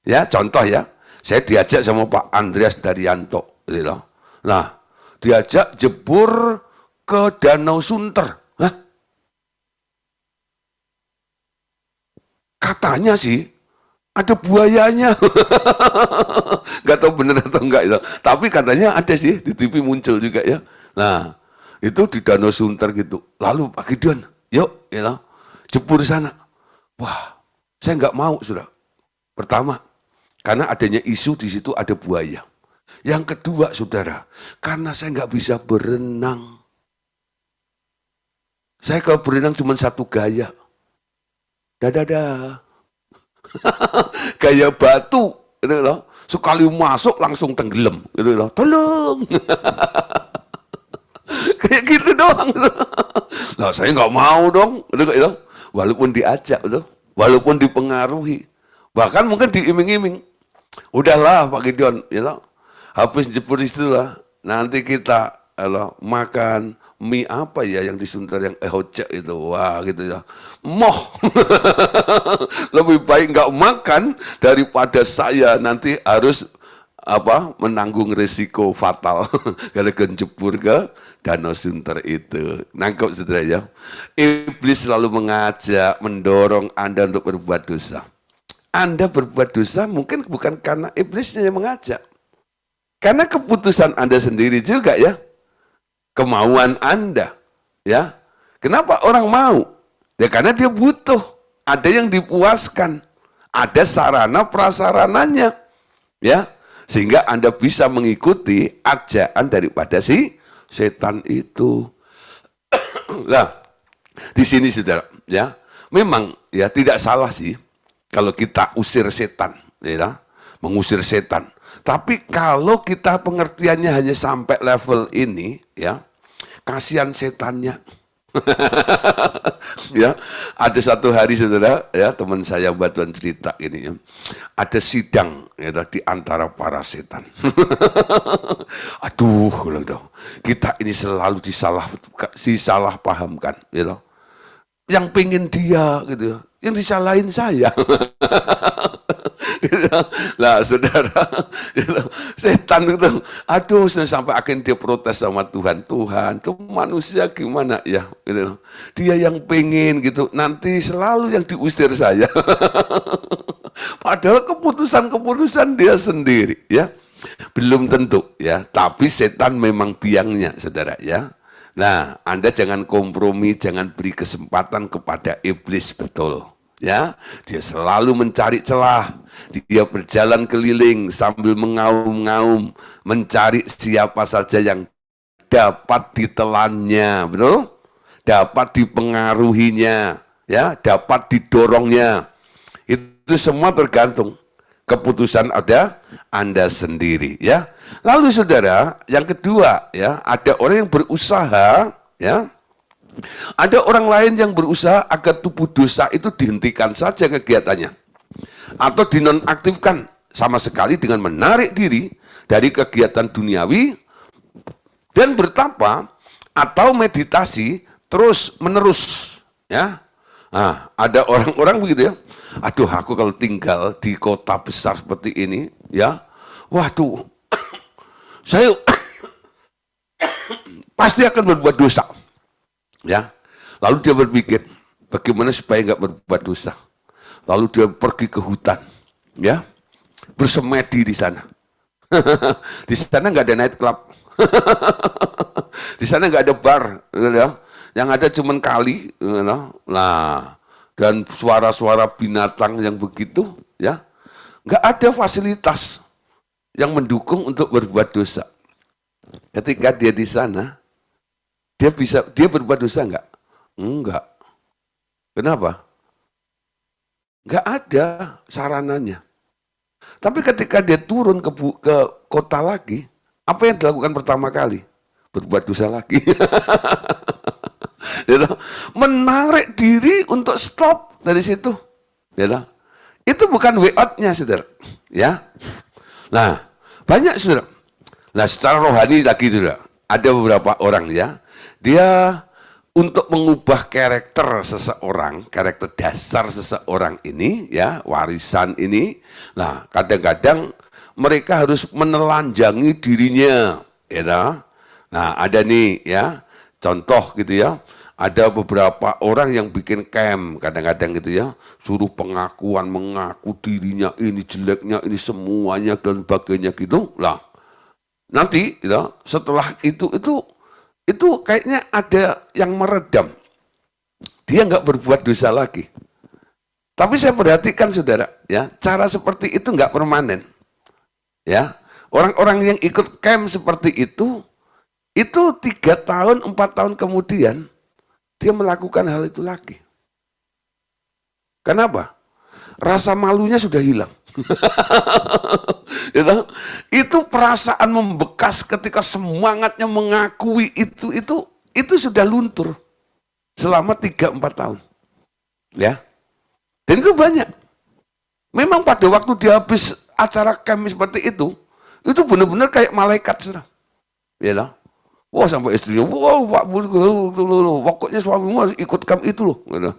Ya, contoh ya, saya diajak sama Pak Andreas Daryanto. Gitu loh. Nah, diajak jebur ke Danau Sunter. Hah? Katanya sih, ada buayanya. Gak tahu bener atau enggak itu. Tapi katanya ada sih, di TV muncul juga ya. Nah, itu di Danau Sunter gitu. Lalu Pak Gideon, yuk, ya, jebur sana. Wah, saya nggak mau, sudah. Pertama, karena adanya isu di situ ada buaya. Yang kedua, saudara, karena saya nggak bisa berenang. Saya kalau berenang cuma satu gaya. Dadah. Gaya batu, gitu loh. Sekali masuk langsung tenggelam, gitu loh. Tolong. Kayak gitu doang. Nah, saya nggak mau dong, gitu. Walaupun diajak, gitu. Walaupun dipengaruhi, bahkan mungkin diiming-iming. Udahlah Pak Gideon, gitu. Habis jebur itulah, nanti kita makan mie apa ya yang disuntar yang hocek itu, wah gitu ya. Moh, lebih baik nggak makan daripada saya nanti harus menanggung risiko fatal kalau jebur ke Danau Sunter itu. Nangkep, saudara ya. Iblis selalu mengajak, mendorong Anda untuk berbuat dosa. Anda berbuat dosa mungkin bukan karena iblisnya yang mengajak. Karena keputusan Anda sendiri juga ya. Kemauan Anda. Ya. Kenapa orang mau? Ya karena dia butuh. Ada yang dipuaskan. Ada sarana prasarananya. Ya. Sehingga Anda bisa mengikuti ajakan daripada si setan itu. Nah, di sini saudara, ya. Memang ya tidak salah sih kalau kita usir setan, ya. Mengusir setan. Tapi kalau kita pengertiannya hanya sampai level ini, ya, kasihan setannya. Ya, ada satu hari saudara, ya, teman saya batuan cerita gini ya. Ada sidang ya di antara para setan. Aduh, kita ini selalu disalah pahamkan, gitu. Yang pengen dia, gitu, yang disalahin saya. Nah, saudara, setan itu, aduh, sampai akhirnya dia protes sama Tuhan. Tuhan, tuh manusia gimana ya? Gitu. Dia yang pengen gitu, nanti selalu yang diusir saya. Padahal keputusan dia sendiri, ya. Belum tentu, ya. Tapi setan memang biangnya, saudara, ya. Nah, Anda jangan kompromi, jangan beri kesempatan kepada iblis, betul. Ya, dia selalu mencari celah. Dia berjalan keliling sambil mengaum-ngaum, mencari siapa saja yang dapat ditelannya, betul? Dapat dipengaruhinya, ya, dapat didorongnya. Itu semua tergantung keputusan ada Anda sendiri, ya. Lalu saudara, yang kedua, ya, ada orang yang berusaha, ya. Ada orang lain yang berusaha agar tubuh dosa itu dihentikan saja kegiatannya. Atau dinonaktifkan sama sekali dengan menarik diri dari kegiatan duniawi dan bertapa atau meditasi terus menerus. Ya. Nah, ada orang-orang begitu ya. Aduh, aku kalau tinggal di kota besar seperti ini, ya, waduh, saya pasti akan berbuat dosa. Ya. Lalu dia berpikir, bagaimana supaya nggak berbuat dosa? Lalu dia pergi ke hutan, ya, bersemedi di sana. Di sana nggak ada night club, di sana nggak ada bar, ya. Yang ada cuma kali, ya. Nah, dan suara-suara binatang yang begitu, ya, nggak ada fasilitas yang mendukung untuk berbuat dosa. Ketika dia di sana, dia berbuat dosa nggak? Enggak. Kenapa? Nggak ada sarananya. Tapi ketika dia turun ke kota lagi, apa yang dilakukan pertama kali? Berbuat dosa lagi. Gitu. Menarik diri untuk stop dari situ. Gitu. Itu bukan way out-nya, saudara. Ya. Nah, banyak, saudara. Nah, secara rohani lagi, saudara. Ada beberapa orang, ya. Dia untuk mengubah karakter seseorang, karakter dasar seseorang ini, ya, warisan ini. Nah, kadang-kadang mereka harus menelanjangi dirinya, ya. Nah, ada nih, ya, contoh gitu ya. Ada beberapa orang yang bikin camp, kadang-kadang gitu ya, suruh pengakuan, mengaku dirinya ini jeleknya, ini semuanya dan sebagainya gitu. Lah, nanti, ya, setelah itu kayaknya ada yang meredam. Dia nggak berbuat dosa lagi. Tapi saya perhatikan, saudara, ya, cara seperti itu nggak permanen. Ya, orang-orang yang ikut camp seperti itu 3 tahun, 4 tahun kemudian dia melakukan hal itu lagi. Kenapa? Rasa malunya sudah hilang. Itu perasaan membekas ketika semangatnya mengakui itu sudah luntur selama 3-4 tahun. Ya. Dan itu banyak. Memang pada waktu dia habis acara camp seperti itu benar-benar kayak malaikat, saudara. Ya. Wah, sampai istrinya, wah, Pak, pokoknya suamimu harus ikut camp itu loh, gitu.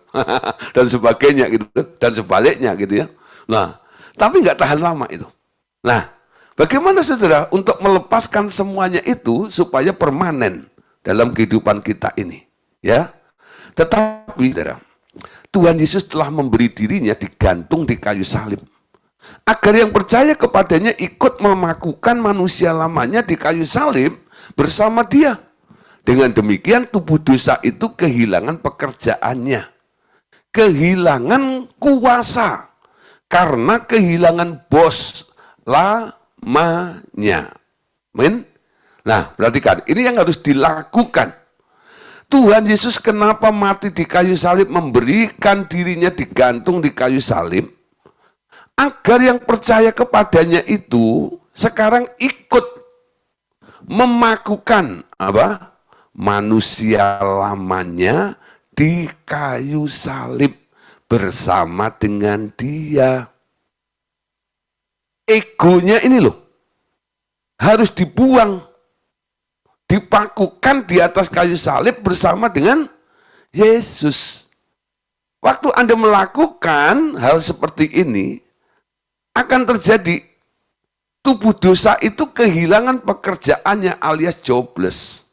Dan sebagainya gitu, dan sebaliknya gitu ya. Nah, tapi nggak tahan lama itu. Nah, bagaimana, saudara, untuk melepaskan semuanya itu supaya permanen dalam kehidupan kita ini, ya? Tetapi, saudara, Tuhan Yesus telah memberi dirinya digantung di kayu salib, agar yang percaya kepadanya ikut memakukan manusia lamanya di kayu salib bersama dia. Dengan demikian tubuh dosa itu kehilangan pekerjaannya, kehilangan kuasa, karena kehilangan bos lamanya. Amin. Nah, perhatikan, ini yang harus dilakukan. Tuhan Yesus kenapa mati di kayu salib, memberikan dirinya digantung di kayu salib, agar yang percaya kepadanya itu sekarang ikut memakukan apa? Manusia lamanya di kayu salib bersama dengan dia. Egonya ini loh harus dibuang, dipakukan di atas kayu salib bersama dengan Yesus. Waktu Anda melakukan hal seperti ini, akan terjadi tubuh dosa itu kehilangan pekerjaannya alias jobless.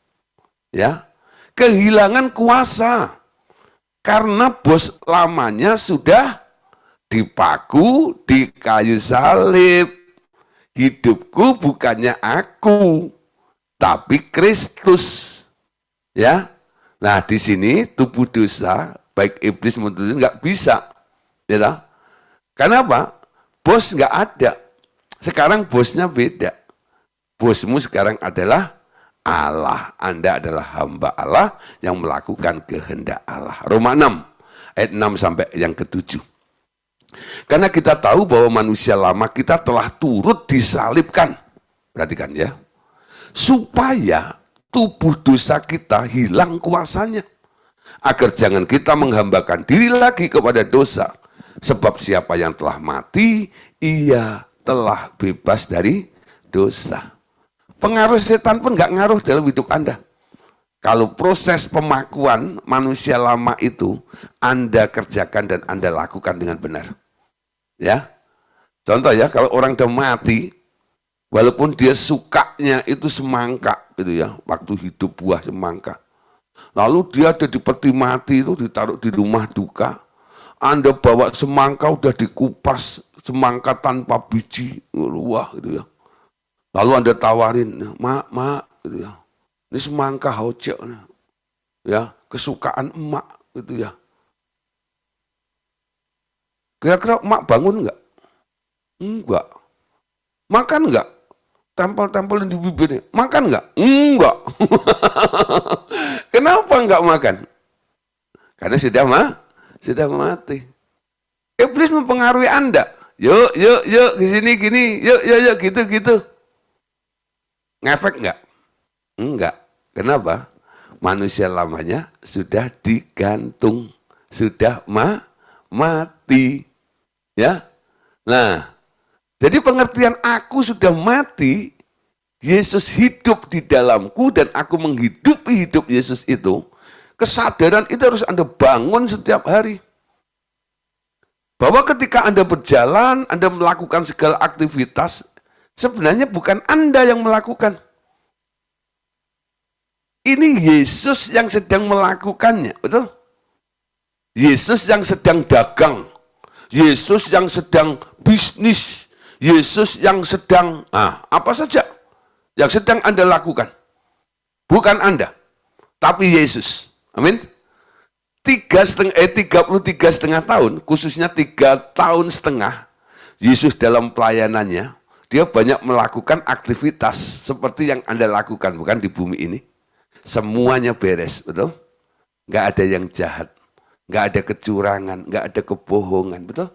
Ya. Kehilangan kuasa. Karena bos lamanya sudah dipaku di kayu salib. Hidupku bukannya aku, tapi Kristus. Ya. Nah, di sini tubuh dosa baik iblis maupun nggak bisa. Ya. Kenapa? Bos nggak ada. Sekarang bosnya beda. Bosmu sekarang adalah Allah. Anda adalah hamba Allah yang melakukan kehendak Allah. Roma 6 ayat 6 sampai yang ke-7. Karena kita tahu bahwa manusia lama kita telah turut disalibkan. Perhatikan ya. Supaya tubuh dosa kita hilang kuasanya. Agar jangan kita menghambakan diri lagi kepada dosa. Sebab siapa yang telah mati, ia telah bebas dari dosa. Pengaruh setan pun nggak ngaruh dalam hidup Anda. Kalau proses pemakuan manusia lama itu Anda kerjakan dan Anda lakukan dengan benar. Ya. Contoh ya, kalau orang sudah mati, Walaupun dia sukanya itu semangka gitu ya, waktu hidup buah semangka. Lalu dia ada di peti mati itu ditaruh di rumah duka. Anda bawa semangka udah dikupas, semangka tanpa biji, wah gitu ya. Lalu Anda tawarin, mak gitu ya. Ini semangka hojek ya, kesukaan emak gitu ya. Kira-kira emak bangun nggak? Enggak. Makan nggak? Tempel-tempelin di bibirnya. Makan nggak? Enggak. Kenapa nggak makan? Karena sudah mati. Iblis mempengaruhi Anda. Yuk, kesini gini, yuk, gitu. Ngefek nggak? Enggak. Kenapa? Manusia lamanya sudah digantung, sudah mati. Ya. Nah, jadi pengertian aku sudah mati, Yesus hidup di dalamku dan aku menghidupi hidup Yesus itu, kesadaran itu harus Anda bangun setiap hari. Bahwa ketika Anda berjalan, Anda melakukan segala aktivitas, sebenarnya bukan Anda yang melakukan. Ini Yesus yang sedang melakukannya, betul? Yesus yang sedang dagang, Yesus yang sedang bisnis, Yesus yang sedang, apa saja yang sedang Anda lakukan. Bukan Anda, tapi Yesus. Amin. 33,5 tahun, khususnya 3,5 tahun, Yesus dalam pelayanannya, dia banyak melakukan aktivitas seperti yang Anda lakukan, bukan di bumi ini. Semuanya beres, betul? Nggak ada yang jahat, nggak ada kecurangan, nggak ada kebohongan, betul?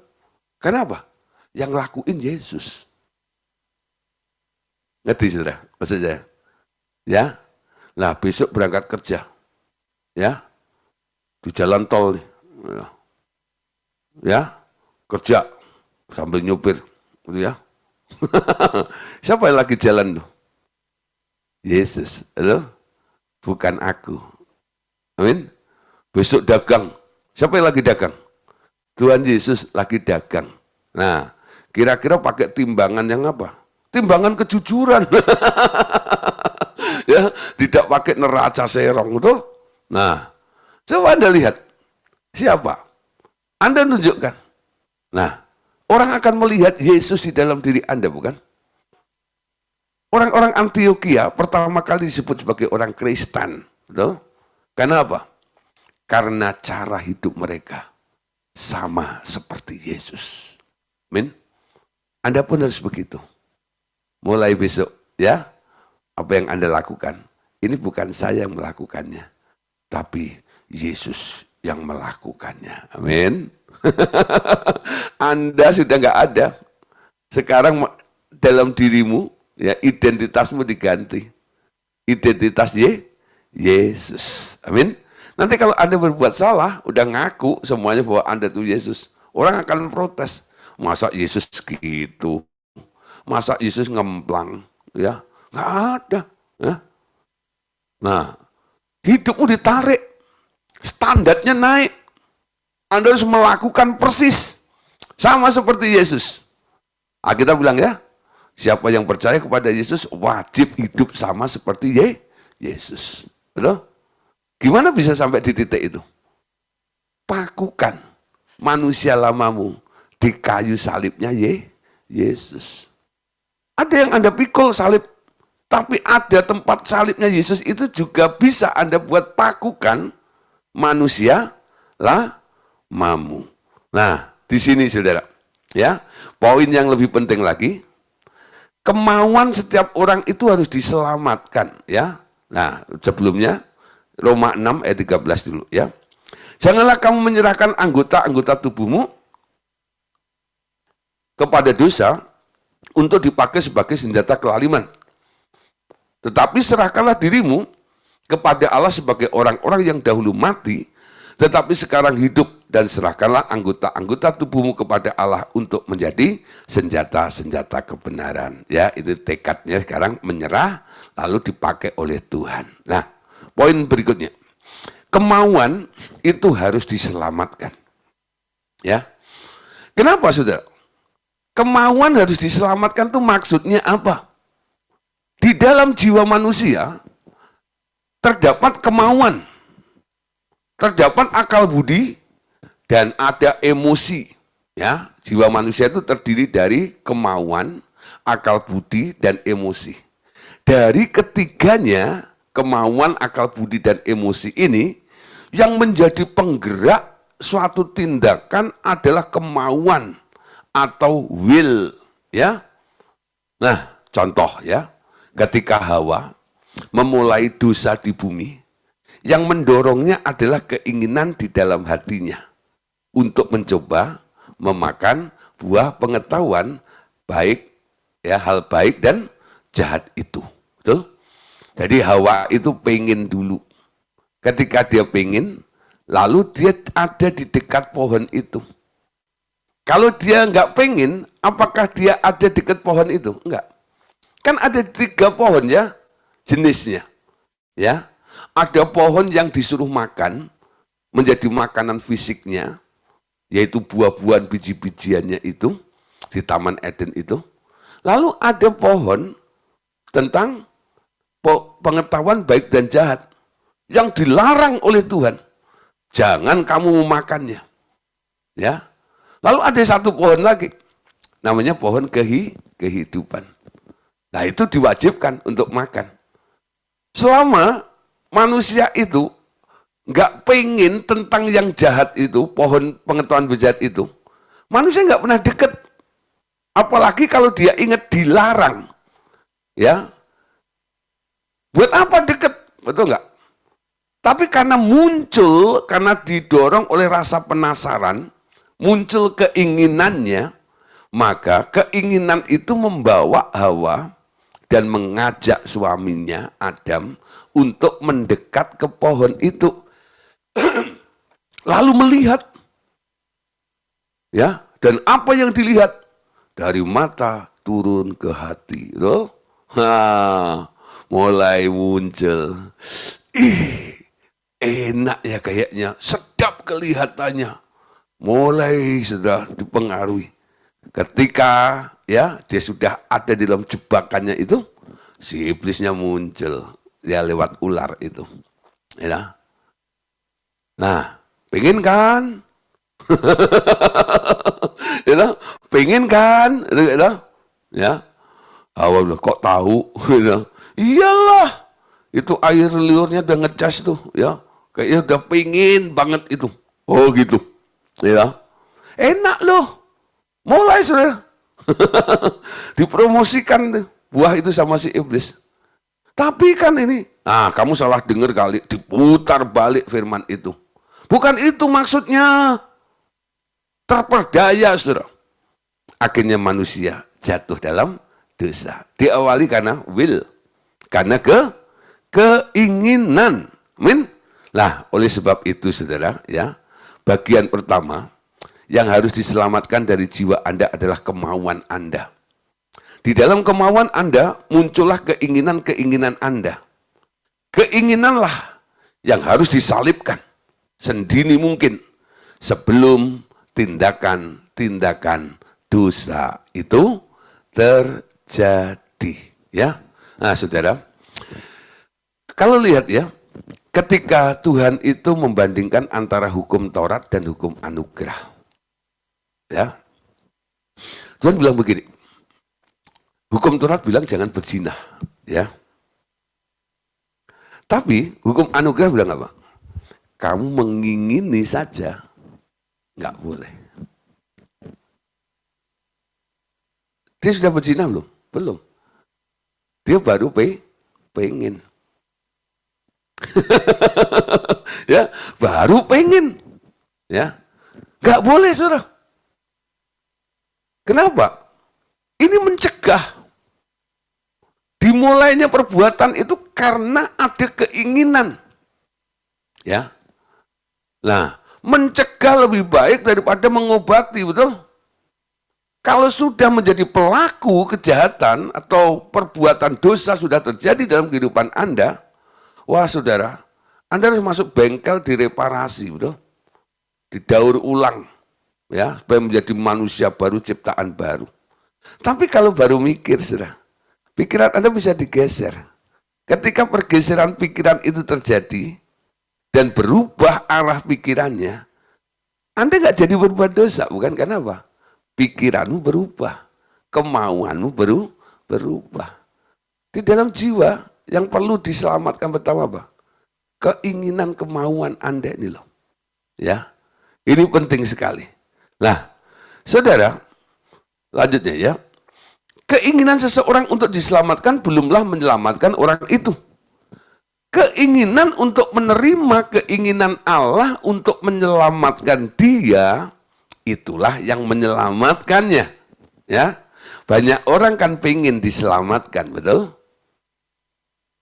Kenapa? Yang lakuin Yesus. Ngerti saudara? Maksud saya? Ya? Nah besok berangkat kerja. Ya? Di jalan tol nih. Ya? Kerja. Sambil nyupir. Gitu ya? Siapa yang lagi jalan tuh? Yesus. Betul? Bukan aku. Amin? Besok dagang. Siapa yang lagi dagang? Tuhan Yesus lagi dagang. Nah, kira-kira pakai timbangan yang apa? Timbangan kejujuran. Ya, tidak pakai neraca serong, betul? Nah, coba Anda lihat. Siapa? Anda tunjukkan. Nah, orang akan melihat Yesus di dalam diri Anda, bukan? Orang-orang Antioquia pertama kali disebut sebagai orang Kristen, betul? Karena apa? Karena cara hidup mereka sama seperti Yesus. Amin. Anda pun harus begitu. Mulai besok, ya, apa yang Anda lakukan, ini bukan saya yang melakukannya, tapi Yesus yang melakukannya. Amin. Anda sudah nggak ada. Sekarang dalam dirimu, ya, identitasmu diganti. Identitas Yesus. Amin. Nanti kalau Anda berbuat salah, udah ngaku semuanya bahwa Anda itu Yesus, orang akan protes. Masa Yesus gitu? Masa Yesus ngemplang? Ya, nggak ada. Ya. Nah, hidupmu ditarik, standarnya naik. Anda harus melakukan persis sama seperti Yesus. Kita bilang ya, siapa yang percaya kepada Yesus wajib hidup sama seperti Yesus. Betul? Gimana bisa sampai di titik itu? Pakukan manusia lamamu di kayu salibnya Yesus. Ada yang Anda pikul salib, tapi ada tempat salibnya Yesus itu juga bisa Anda buat pakukan manusia lamamu. Nah, di sini saudara, ya, poin yang lebih penting lagi, kemauan setiap orang itu harus diselamatkan, ya. Nah, sebelumnya Roma 6 ayat 13 dulu, ya. Janganlah kamu menyerahkan anggota-anggota tubuhmu kepada dosa untuk dipakai sebagai senjata kelaliman. Tetapi serahkanlah dirimu kepada Allah sebagai orang-orang yang dahulu mati, tetapi sekarang hidup, dan serahkanlah anggota-anggota tubuhmu kepada Allah untuk menjadi senjata-senjata kebenaran. Ya, itu tekadnya sekarang menyerah lalu dipakai oleh Tuhan. Nah, poin berikutnya, kemauan itu harus diselamatkan. Ya, kenapa saudara? Kemauan harus diselamatkan itu maksudnya apa? Di dalam jiwa manusia terdapat kemauan, terdapat akal budi, dan ada emosi. Ya, jiwa manusia itu terdiri dari kemauan, akal budi, dan emosi. Dari ketiganya, kemauan, akal budi, dan emosi ini, yang menjadi penggerak suatu tindakan adalah kemauan atau will. Ya, nah contoh ya, ketika Hawa memulai dosa di bumi, yang mendorongnya adalah keinginan di dalam hatinya untuk mencoba memakan buah pengetahuan baik, ya, hal baik dan jahat itu. Betul? Jadi Hawa itu pengen dulu. Ketika dia pengen, lalu dia ada di dekat pohon itu. Kalau dia nggak pengen, apakah dia ada dekat pohon itu? Enggak. Kan ada 3 pohon ya, jenisnya. Ya, ada pohon yang disuruh makan, menjadi makanan fisiknya, yaitu buah-buahan biji-bijiannya itu, di Taman Eden itu. Lalu ada pohon tentang pengetahuan baik dan jahat, yang dilarang oleh Tuhan. Jangan kamu memakannya. Ya. Lalu ada satu pohon lagi, namanya pohon kehidupan. Nah itu diwajibkan untuk makan. Selama manusia itu nggak pengen tentang yang jahat itu, pohon pengetahuan jahat itu, manusia nggak pernah deket. Apalagi kalau dia ingat dilarang. Ya, buat apa deket? Betul nggak? Tapi karena muncul, karena didorong oleh rasa penasaran, muncul keinginannya, maka keinginan itu membawa Hawa dan mengajak suaminya Adam untuk mendekat ke pohon itu. Lalu melihat, ya, dan apa yang dilihat? Dari mata turun ke hati. Loh? Mulai muncul. Ih, enak ya kayaknya, sedap kelihatannya. Mulai sudah dipengaruhi. Ketika ya dia sudah ada di dalam jebakannya itu, si iblisnya muncul ya lewat ular itu. Ya. Nah, pengen kan? Ya, pengen kan? Ya. Hawa bilang, kok tahu? Iyalah, itu air liurnya udah ngecas tuh, ya. Kayaknya udah pengen banget itu. Oh gitu, ya. Enak loh, mulai sudah dipromosikan tuh, buah itu sama si iblis. Tapi kan ini, nah kamu salah dengar kali, diputar balik firman itu. Bukan itu maksudnya. Terperdaya, saudara. Akhirnya manusia jatuh dalam dosa. Diawali karena will, karena keinginan. Amin. Nah, oleh sebab itu, saudara, ya, bagian pertama yang harus diselamatkan dari jiwa Anda adalah kemauan Anda. Di dalam kemauan Anda muncullah keinginan-keinginan Anda. Keinginanlah yang harus disalibkan sedini mungkin sebelum tindakan-tindakan dosa itu terjadi. Ya, nah saudara, kalau lihat ya, ketika Tuhan itu membandingkan antara hukum Taurat dan hukum anugerah, ya, Tuhan bilang begini, hukum Taurat bilang jangan berzina, ya, tapi hukum anugerah bilang apa? Kamu mengingini saja, nggak boleh. Dia sudah berzina belum? Belum. Dia baru pengen. Ya, baru pengen. Ya, nggak boleh, saudara. Kenapa? Ini mencegah. Dimulainya perbuatan itu karena ada keinginan. Ya. Nah, mencegah lebih baik daripada mengobati, betul? Kalau sudah menjadi pelaku kejahatan atau perbuatan dosa sudah terjadi dalam kehidupan Anda, wah saudara, Anda harus masuk bengkel direparasi, betul? Didaur ulang, ya, supaya menjadi manusia baru, ciptaan baru. Tapi kalau baru mikir, saudara, pikiran Anda bisa digeser. Ketika pergeseran pikiran itu terjadi dan berubah arah pikirannya, Anda nggak jadi berbuat dosa, bukan? Kenapa? Pikiranmu berubah, kemauanmu berubah. Di dalam jiwa yang perlu diselamatkan pertama apa? Keinginan kemauan Anda ini loh. Ya, ini penting sekali. Nah, saudara, lanjutnya ya. Keinginan seseorang untuk diselamatkan belumlah menyelamatkan orang itu. Keinginan untuk menerima keinginan Allah untuk menyelamatkan dia, itulah yang menyelamatkannya. Ya, banyak orang kan pengen diselamatkan, betul?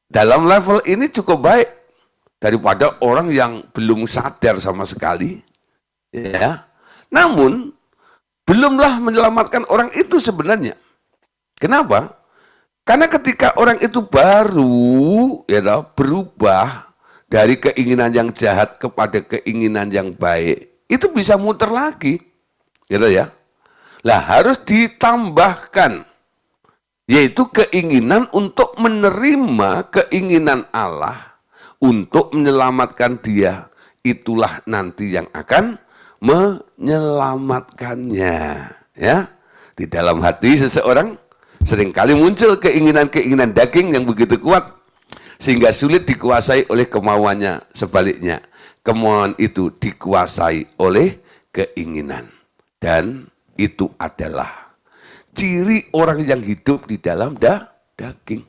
Dalam level ini cukup baik daripada orang yang belum sadar sama sekali. Ya, namun belumlah menyelamatkan orang itu sebenarnya. Kenapa? Karena ketika orang itu baru berubah dari keinginan yang jahat kepada keinginan yang baik, itu bisa muter lagi. Gitu ya. Lah harus ditambahkan, yaitu keinginan untuk menerima keinginan Allah untuk menyelamatkan dia. Itulah nanti yang akan menyelamatkannya. Ya, di dalam hati seseorang seringkali muncul keinginan-keinginan daging yang begitu kuat sehingga sulit dikuasai oleh kemauannya. Sebaliknya, kemauan itu dikuasai oleh keinginan. Dan itu adalah ciri orang yang hidup di dalam daging.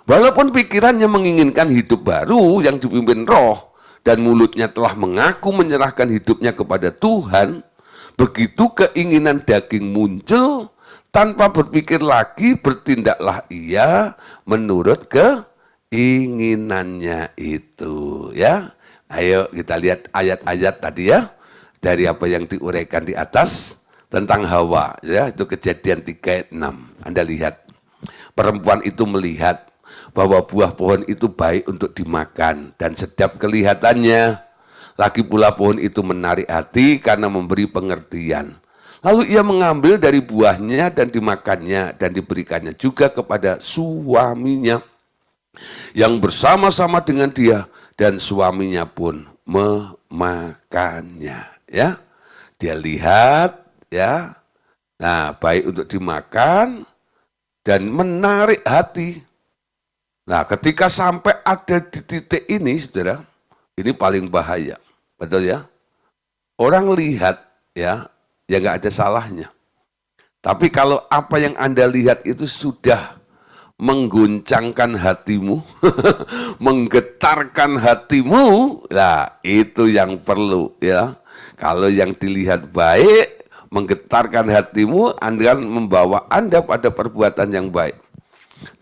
Walaupun pikirannya menginginkan hidup baru yang dipimpin roh dan mulutnya telah mengaku menyerahkan hidupnya kepada Tuhan, begitu keinginan daging muncul, tanpa berpikir lagi, bertindaklah ia menurut keinginannya itu. Ya, ayo kita lihat ayat-ayat tadi ya, dari apa yang diuraikan di atas tentang Hawa. Ya, itu Kejadian 3 ayat 6. Anda lihat, perempuan itu melihat bahwa buah pohon itu baik untuk dimakan dan sedap kelihatannya. Lagi pula pohon itu menarik hati karena memberi pengertian. Lalu ia mengambil dari buahnya dan dimakannya dan diberikannya juga kepada suaminya yang bersama-sama dengan dia, dan suaminya pun memakannya. Ya, dia lihat ya, nah baik untuk dimakan dan menarik hati. Nah, ketika sampai ada di titik ini, saudara, ini paling bahaya, betul ya? Orang lihat ya nggak ada salahnya. Tapi kalau apa yang Anda lihat itu sudah mengguncangkan hatimu, menggetarkan hatimu, nah itu yang perlu ya. Kalau yang dilihat baik, menggetarkan hatimu, Anda membawa Anda pada perbuatan yang baik.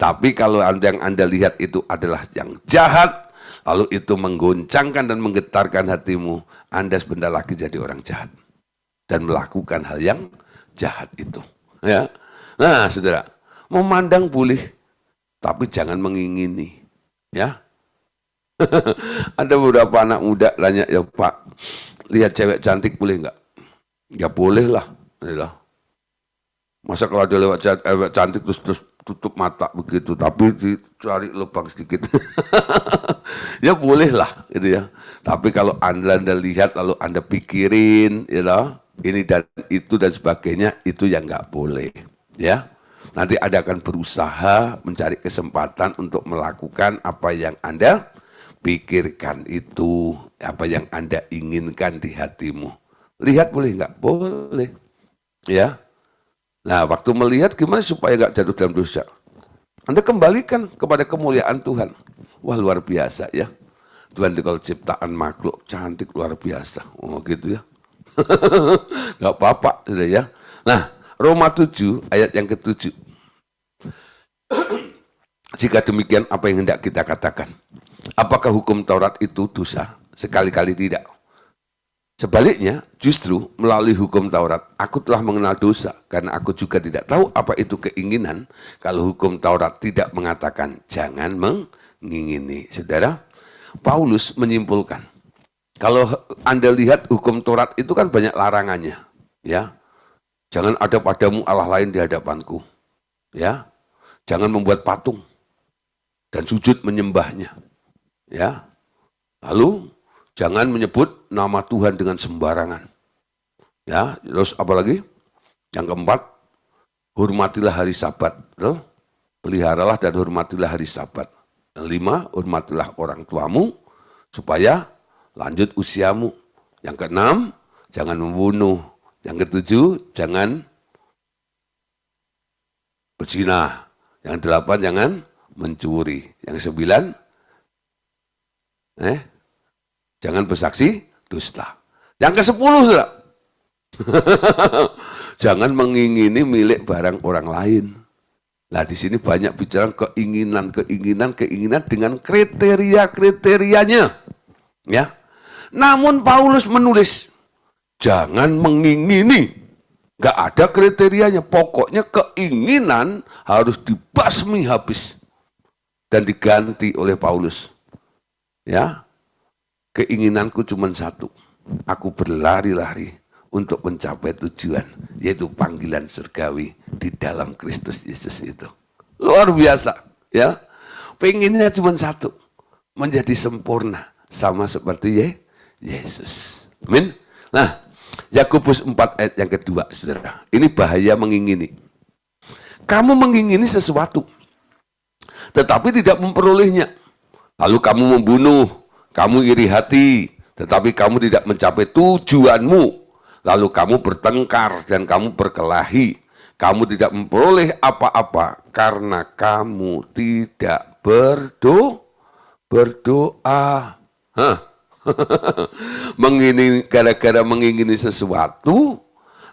Tapi kalau yang Anda lihat itu adalah yang jahat, lalu itu menggoncangkan dan menggetarkan hatimu, Anda sebentar lagi jadi orang jahat dan melakukan hal yang jahat itu. Ya, nah saudara, memandang boleh, tapi jangan mengingini. Ya, ada beberapa anak muda tanya, ya Pak, lihat cewek cantik boleh nggak? Ya boleh lah. Masa kalau ada lewat cewek cantik terus tutup mata begitu, tapi dicari lubang sedikit. Ya boleh lah, gitu ya. Tapi kalau anda lihat lalu Anda pikirin, ini dan itu dan sebagainya, itu yang nggak boleh, ya. Nanti Anda akan berusaha mencari kesempatan untuk melakukan apa yang Anda pikirkan itu, apa yang Anda inginkan di hatimu. Lihat boleh nggak? Boleh, ya. Nah, waktu melihat gimana supaya nggak jatuh dalam dosa? Anda kembalikan kepada kemuliaan Tuhan. Wah, luar biasa ya. Tuhan itu kalau ciptaan makhluk cantik luar biasa. Oh gitu ya. Nggak apa-apa ya. Nah, Roma 7 ayat yang ke-7. Jika demikian apa yang hendak kita katakan? Apakah hukum Taurat itu dosa? Sekali-kali tidak. Sebaliknya, justru melalui hukum Taurat, aku telah mengenal dosa, karena aku juga tidak tahu apa itu keinginan, kalau hukum Taurat tidak mengatakan, jangan mengingini. Saudara, Paulus menyimpulkan, kalau Anda lihat hukum Taurat itu kan banyak larangannya, ya. Jangan ada padamu Allah lain di hadapanku, ya. Jangan membuat patung dan sujud menyembahnya. Ya. Lalu jangan menyebut nama Tuhan dengan sembarangan. Ya, terus apa lagi? Yang keempat, hormatilah hari Sabat. Betul? Peliharalah dan hormatilah hari Sabat. Yang lima, hormatilah orang tuamu supaya lanjut usiamu. Yang keenam, jangan membunuh. Yang ketujuh, jangan berzina. Yang delapan, jangan mencuri. Yang sembilan, jangan bersaksi dusta. Yang ke-10, saudara. Jangan mengingini milik barang orang lain. Nah, di sini banyak bicara keinginan dengan kriteria-kriterianya. Ya. Namun Paulus menulis, jangan mengingini. Gak ada kriterianya. Pokoknya keinginan harus dibasmi habis dan diganti oleh Paulus. Ya. Keinginanku cuma satu. Aku berlari-lari untuk mencapai tujuan, yaitu panggilan surgawi di dalam Kristus Yesus itu. Luar biasa, ya. Pengennya cuma satu, menjadi sempurna sama seperti Yesus. Amin. Nah, Yakobus 4 ayat yang kedua, saudara. Ini bahaya mengingini. Kamu mengingini sesuatu, tetapi tidak memperolehnya. Lalu kamu membunuh, kamu iri hati, tetapi kamu tidak mencapai tujuanmu. Lalu kamu bertengkar dan kamu berkelahi. Kamu tidak memperoleh apa-apa karena kamu tidak berdoa. Gara-gara mengingini sesuatu,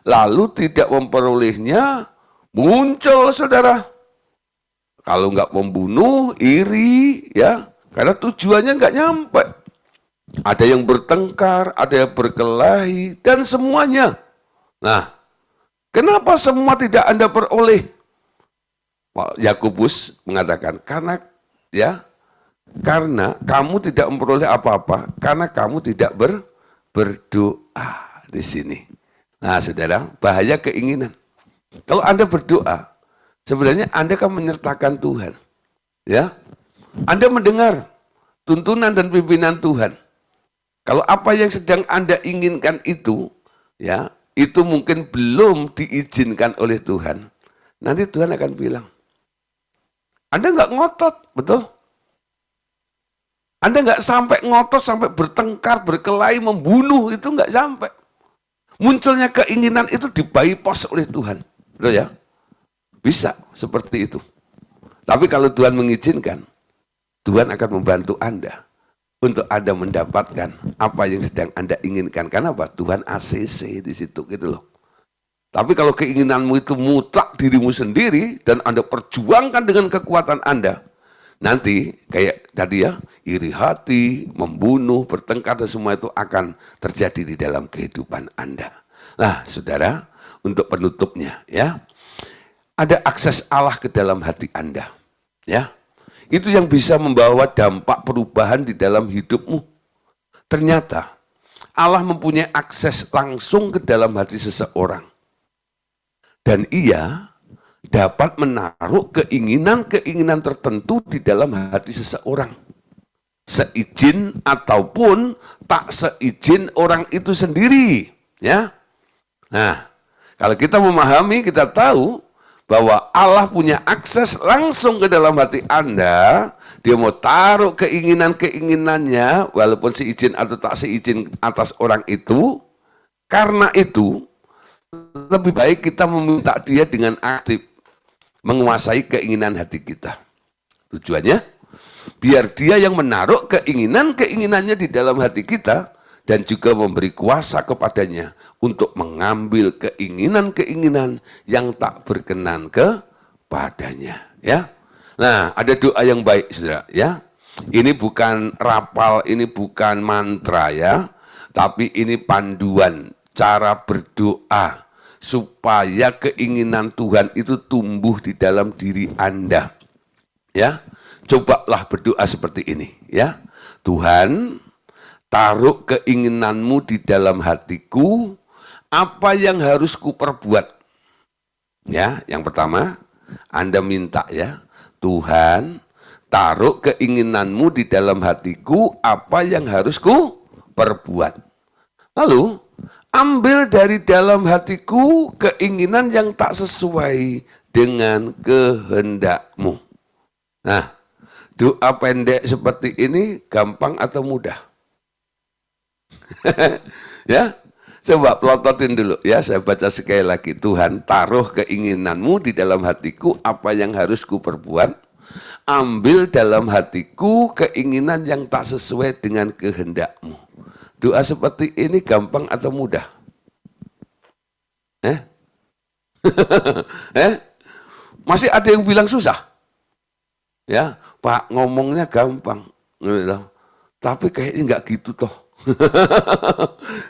lalu tidak memperolehnya, muncul, saudara. Kalau nggak membunuh, iri, ya, karena tujuannya nggak nyampe. Ada yang bertengkar, ada yang berkelahi, dan semuanya. Nah, kenapa semua tidak Anda peroleh? Yakobus mengatakan, karena kamu tidak memperoleh apa-apa, karena kamu tidak berdoa di sini. Nah, saudara, bahaya keinginan. Kalau Anda berdoa, sebenarnya Anda kan menyertakan Tuhan. Ya, Anda mendengar tuntunan dan pimpinan Tuhan. Kalau apa yang sedang Anda inginkan itu, ya, itu mungkin belum diizinkan oleh Tuhan. Nanti Tuhan akan bilang, Anda nggak ngotot, betul? Anda nggak sampai ngotot, sampai bertengkar, berkelahi, membunuh, itu nggak sampai. Munculnya keinginan itu di-bypass oleh Tuhan, betul ya? Bisa seperti itu. Tapi kalau Tuhan mengizinkan, Tuhan akan membantu Anda untuk Anda mendapatkan apa yang sedang Anda inginkan. Karena apa? Tuhan ACC di situ, gitu loh. Tapi kalau keinginanmu itu mutlak dirimu sendiri dan Anda perjuangkan dengan kekuatan Anda, nanti kayak tadi ya, iri hati, membunuh, bertengkar, dan semua itu akan terjadi di dalam kehidupan Anda. Nah, saudara, untuk penutupnya, ya, ada akses Allah ke dalam hati Anda, ya. Itu yang bisa membawa dampak perubahan di dalam hidupmu. Ternyata Allah mempunyai akses langsung ke dalam hati seseorang. Dan ia dapat menaruh keinginan-keinginan tertentu di dalam hati seseorang. Seizin ataupun tak seizin orang itu sendiri. Ya. Nah, kalau kita memahami, kita tahu bahwa Allah punya akses langsung ke dalam hati Anda. Dia mau taruh keinginan-keinginannya, walaupun seizin atau tak seizin atas orang itu. Karena itu, lebih baik kita meminta dia dengan aktif menguasai keinginan hati kita. Tujuannya, biar dia yang menaruh keinginan-keinginannya di dalam hati kita, dan juga memberi kuasa kepadanya untuk mengambil keinginan-keinginan yang tak berkenan kepadanya. Ya. Nah, ada doa yang baik, saudara. Ya, ini bukan rapal, ini bukan mantra, ya, tapi ini panduan cara berdoa supaya keinginan Tuhan itu tumbuh di dalam diri Anda. Ya, cobalah berdoa seperti ini. Ya, Tuhan, taruh keinginanmu di dalam hatiku, apa yang harus kuperbuat? Ya, yang pertama, Anda minta, ya, Tuhan, taruh keinginanmu di dalam hatiku, apa yang harus ku perbuat. Lalu, ambil dari dalam hatiku keinginan yang tak sesuai dengan kehendakmu. Nah, doa pendek seperti ini gampang atau mudah? Ya, coba pelototin dulu ya, saya baca sekali lagi. Tuhan, taruh keinginanmu di dalam hatiku, apa yang harus ku perbuat. Ambil dalam hatiku keinginan yang tak sesuai dengan kehendakmu. Doa seperti ini gampang atau mudah? Masih ada yang bilang susah? Ya, Pak, ngomongnya gampang. Tapi kayaknya nggak gitu toh.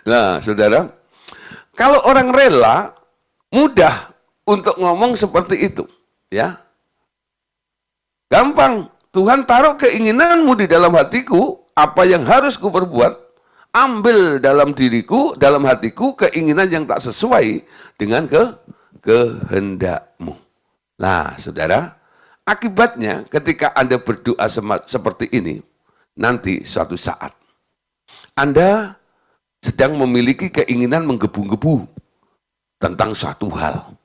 Nah, saudara, kalau orang rela, mudah untuk ngomong seperti itu. Ya, gampang. Tuhan taruh keinginanmu di dalam hatiku, apa yang harus ku perbuat, ambil dalam diriku, dalam hatiku, keinginan yang tak sesuai dengan kehendakmu. Nah, saudara, akibatnya ketika Anda berdoa seperti ini, nanti suatu saat, Anda sedang memiliki keinginan menggebu-gebu tentang suatu hal.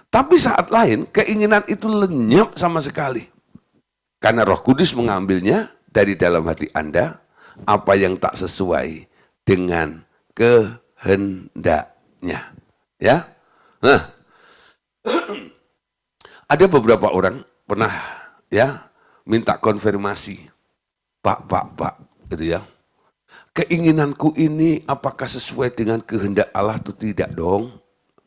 Tapi saat lain, keinginan itu lenyap sama sekali. Karena Roh Kudus mengambilnya dari dalam hati Anda, apa yang tak sesuai dengan kehendaknya. Ya, nah, ada beberapa orang pernah ya minta konfirmasi, Pak, gitu ya. Keinginanku ini apakah sesuai dengan kehendak Allah atau tidak dong?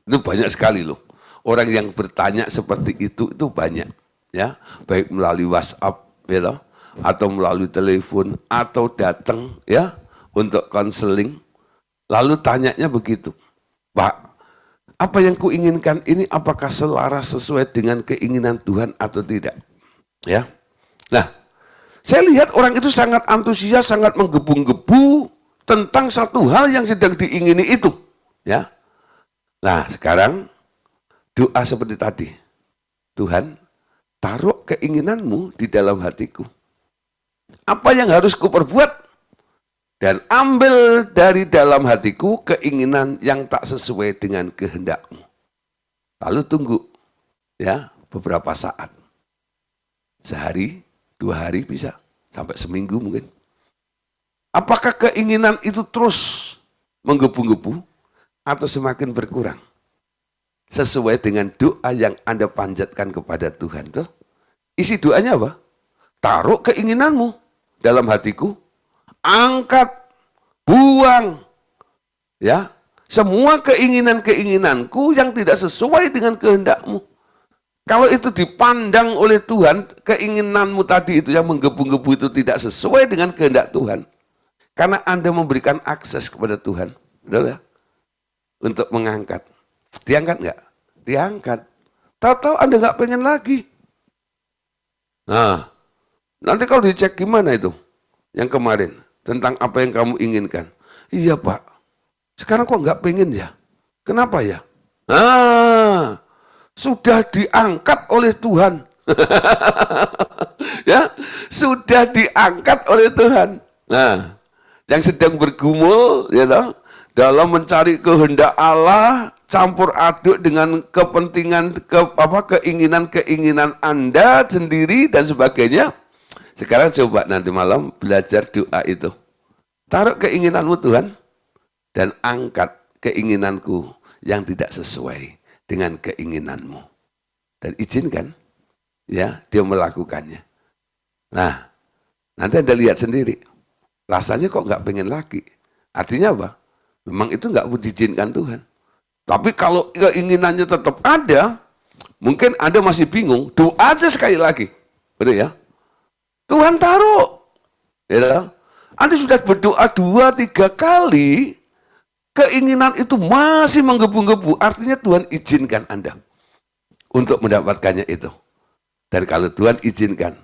Itu banyak sekali loh. Orang yang bertanya seperti itu banyak. Ya, baik melalui WhatsApp, ya, atau melalui telepon, atau datang ya untuk konseling, lalu tanyanya begitu, Pak, apa yang kuinginkan ini apakah selaras sesuai dengan keinginan Tuhan atau tidak? Ya, nah, saya lihat orang itu sangat antusias, sangat menggebu-gebu tentang satu hal yang sedang diingini itu. Ya, nah sekarang doa seperti tadi, Tuhan, taruh keinginanmu di dalam hatiku. Apa yang harus kuperbuat? Dan ambil dari dalam hatiku keinginan yang tak sesuai dengan kehendakmu. Lalu tunggu ya beberapa saat. Sehari, 2 hari bisa. Sampai seminggu mungkin. Apakah keinginan itu terus menggebu-gebu atau semakin berkurang? Sesuai dengan doa yang Anda panjatkan kepada Tuhan. Tuh. Isi doanya apa? Taruh keinginanmu dalam hatiku, angkat, buang. Ya, semua keinginan-keinginanku yang tidak sesuai dengan kehendakmu. Kalau itu dipandang oleh Tuhan, keinginanmu tadi itu yang menggebu-gebu itu tidak sesuai dengan kehendak Tuhan. Karena Anda memberikan akses kepada Tuhan. Betul ya? Untuk mengangkat. Diangkat nggak? Diangkat. Tahu-tahu Anda nggak pengen lagi. Nah, nanti kalau dicek gimana itu? Yang kemarin, tentang apa yang kamu inginkan. Iya Pak, sekarang kok nggak pengen ya? Kenapa ya? Nah, sudah diangkat oleh Tuhan. Ya, sudah diangkat oleh Tuhan. Nah, yang sedang bergumul, ya toh, dalam mencari kehendak Allah, campur aduk dengan kepentingan, keinginan-keinginan Anda sendiri dan sebagainya. Sekarang coba nanti malam belajar doa itu. Taruh keinginanmu Tuhan dan angkat keinginanku yang tidak sesuai dengan keinginanmu. Dan izinkan ya dia melakukannya. Nah, nanti Anda lihat sendiri. Rasanya kok nggak pengen lagi. Artinya apa? Memang itu nggak diizinkan Tuhan. Tapi kalau keinginannya tetap ada, mungkin Anda masih bingung. Doa aja sekali lagi. Betul ya? Tuhan taruh. Ya, Anda sudah berdoa 2-3 kali, keinginan itu masih menggebu-gebu. Artinya Tuhan izinkan Anda untuk mendapatkannya itu. Dan kalau Tuhan izinkan,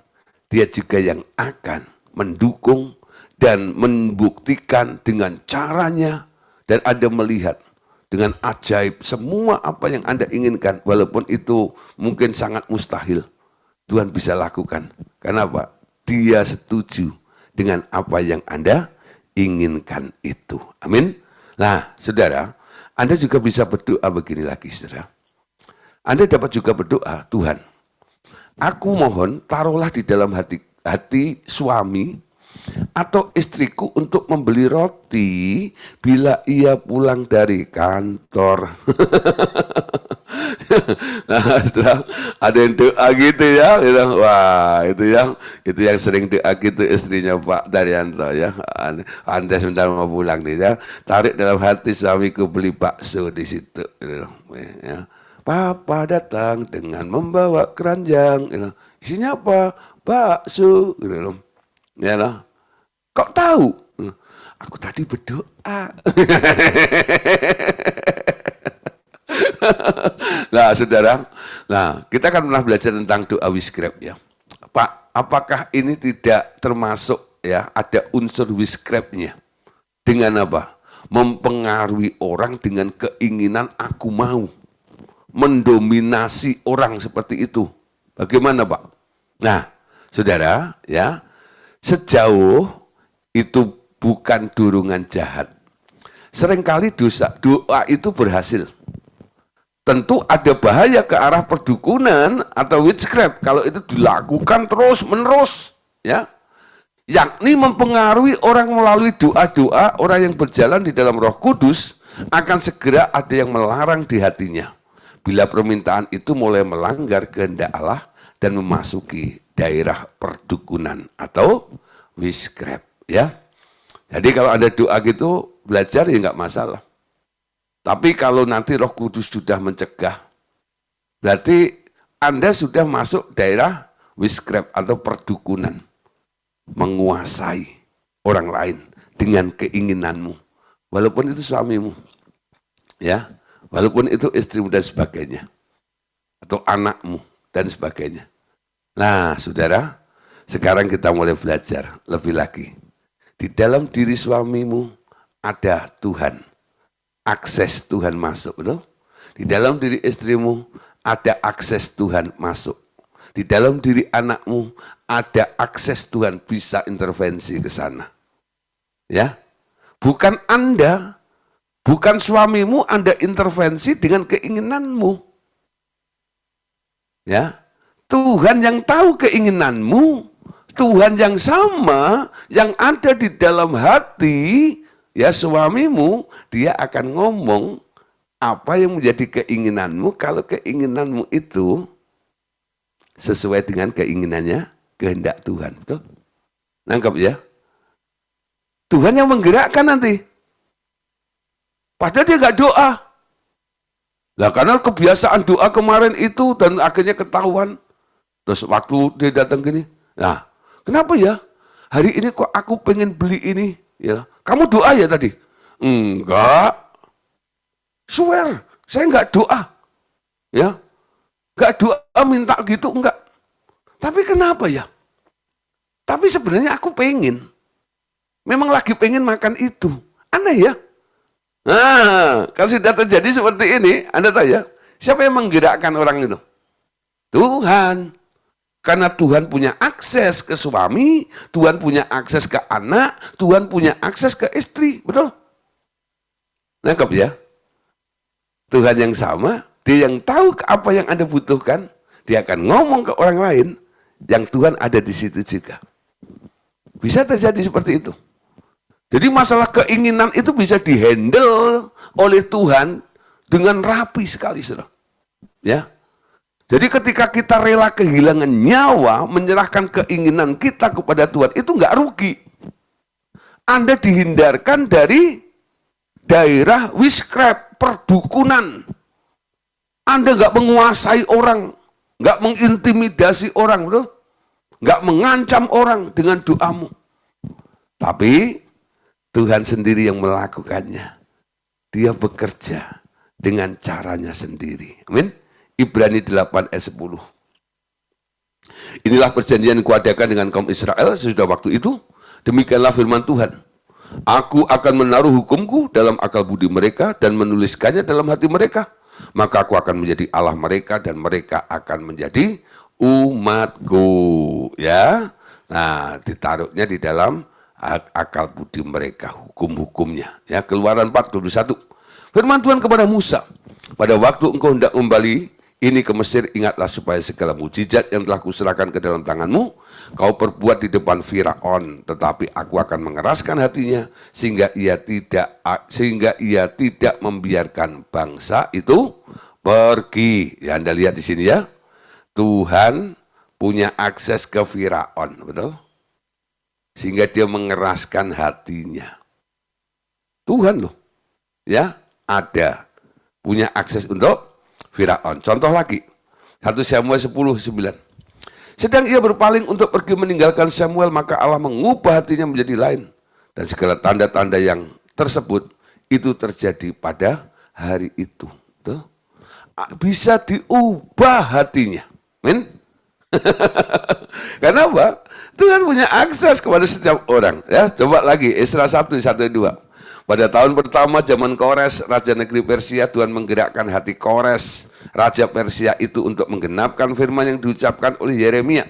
dia juga yang akan mendukung dan membuktikan dengan caranya. Dan Anda melihat dengan ajaib semua apa yang Anda inginkan. Walaupun itu mungkin sangat mustahil. Tuhan bisa lakukan. Kenapa? Dia setuju dengan apa yang Anda inginkan itu. Amin. Nah, saudara, Anda juga bisa berdoa begini lagi, saudara. Anda dapat juga berdoa, Tuhan, aku mohon taruhlah di dalam hati suami atau istriku untuk membeli roti bila ia pulang dari kantor. Nah, setelah ada yang doa gitu ya, bilang, wah itu yang sering doa gitu istrinya Pak Daryanto ya. Anda sebentar mau pulang nih ya, tarik dalam hati suamiku beli bakso di situ. Gitu, ya. Papa datang dengan membawa keranjang, gitu. Isinya apa? Bakso. Gitu. Ya lah. Kok tahu? Aku tadi berdoa. Nah, saudara, nah kita kan pernah belajar tentang doa wisgrab ya. Pak, apakah ini tidak termasuk ya ada unsur wisgrabnya? Dengan apa? Mempengaruhi orang dengan keinginan aku mau. Mendominasi orang seperti itu. Bagaimana, Pak? Nah, saudara, ya, sejauh itu bukan dorongan jahat. Seringkali doa itu berhasil. Tentu ada bahaya ke arah perdukunan atau witchcraft kalau itu dilakukan terus-menerus, ya. Yakni mempengaruhi orang melalui doa-doa, orang yang berjalan di dalam Roh Kudus akan segera ada yang melarang di hatinya. Bila permintaan itu mulai melanggar kehendak Allah dan memasuki daerah perdukunan atau witchcraft, ya. Jadi kalau ada doa gitu belajar ya nggak masalah. Tapi kalau nanti Roh Kudus sudah mencegah, berarti Anda sudah masuk daerah witchcraft atau perdukunan, menguasai orang lain dengan keinginanmu, walaupun itu suamimu, ya, walaupun itu istrimu dan sebagainya, atau anakmu dan sebagainya. Nah, saudara, sekarang kita mulai belajar lebih lagi. Di dalam diri suamimu ada Tuhan. Akses Tuhan masuk, betul? Di dalam diri istrimu ada akses Tuhan masuk. Di dalam diri anakmu ada akses Tuhan bisa intervensi ke sana. Ya. Bukan Anda, bukan suamimu Anda intervensi dengan keinginanmu. Ya. Tuhan yang tahu keinginanmu, Tuhan yang sama yang ada di dalam hati ya suamimu, dia akan ngomong apa yang menjadi keinginanmu kalau keinginanmu itu sesuai dengan keinginannya, kehendak Tuhan. Betul? Nangkap ya? Tuhan yang menggerakkan nanti. Padahal dia nggak doa. Nah, karena kebiasaan doa kemarin itu dan akhirnya ketahuan. Terus waktu dia datang gini, nah kenapa ya? Hari ini kok aku pengen beli ini? Ya, kamu doa ya tadi? Enggak. Swear, saya enggak doa. Ya. Enggak doa minta gitu enggak. Tapi kenapa ya? Tapi sebenarnya aku pengen. Memang lagi pengen makan itu. Aneh ya? Nah, kalau sudah terjadi seperti ini, Anda tahu ya, siapa yang menggerakkan orang itu? Tuhan. Karena Tuhan punya akses ke suami, Tuhan punya akses ke anak, Tuhan punya akses ke istri, betul? Nangkap ya? Tuhan yang sama, dia yang tahu apa yang Anda butuhkan, dia akan ngomong ke orang lain, yang Tuhan ada di situ juga. Bisa terjadi seperti itu. Jadi masalah keinginan itu bisa dihandle oleh Tuhan dengan rapi sekali, saudara. Ya. Jadi ketika kita rela kehilangan nyawa, menyerahkan keinginan kita kepada Tuhan, itu nggak rugi. Anda dihindarkan dari daerah witchcraft, perdukunan. Anda nggak menguasai orang, nggak mengintimidasi orang, betul? Nggak mengancam orang dengan doamu. Tapi Tuhan sendiri yang melakukannya. Dia bekerja dengan caranya sendiri. Amin. Ibrani 8 ayat 10. Inilah perjanjian yang kuadakan dengan kaum Israel sesudah waktu itu. Demikianlah firman Tuhan. Aku akan menaruh hukumku dalam akal budi mereka dan menuliskannya dalam hati mereka. Maka aku akan menjadi Allah mereka dan mereka akan menjadi umatku, ya. Nah, ditaruhnya di dalam akal budi mereka, hukum-hukumnya, ya. Keluaran 4:21. Firman Tuhan kepada Musa, pada waktu engkau hendak kembali ini ke Mesir, ingatlah supaya segala mujizat yang telah kuserahkan ke dalam tanganmu kau perbuat di depan Firaun, tetapi aku akan mengeraskan hatinya sehingga ia tidak membiarkan bangsa itu pergi. Ya, Anda lihat di sini ya. Tuhan punya akses ke Firaun, betul? Sehingga dia mengeraskan hatinya. Tuhan loh, ya, ada punya akses untuk Firaun. Contoh lagi, 1 Samuel 10:9. Sedang ia berpaling untuk pergi meninggalkan Samuel, maka Allah mengubah hatinya menjadi lain. Dan segala tanda-tanda yang tersebut itu terjadi pada hari itu. Tuh. Bisa diubah hatinya. Amin. Karena apa? Tuhan punya akses kepada setiap orang. Ya, coba lagi Esra 1:1-2. Pada tahun pertama zaman Kores, Raja Negeri Persia, Tuhan menggerakkan hati Kores, Raja Persia itu untuk menggenapkan firman yang diucapkan oleh Yeremia.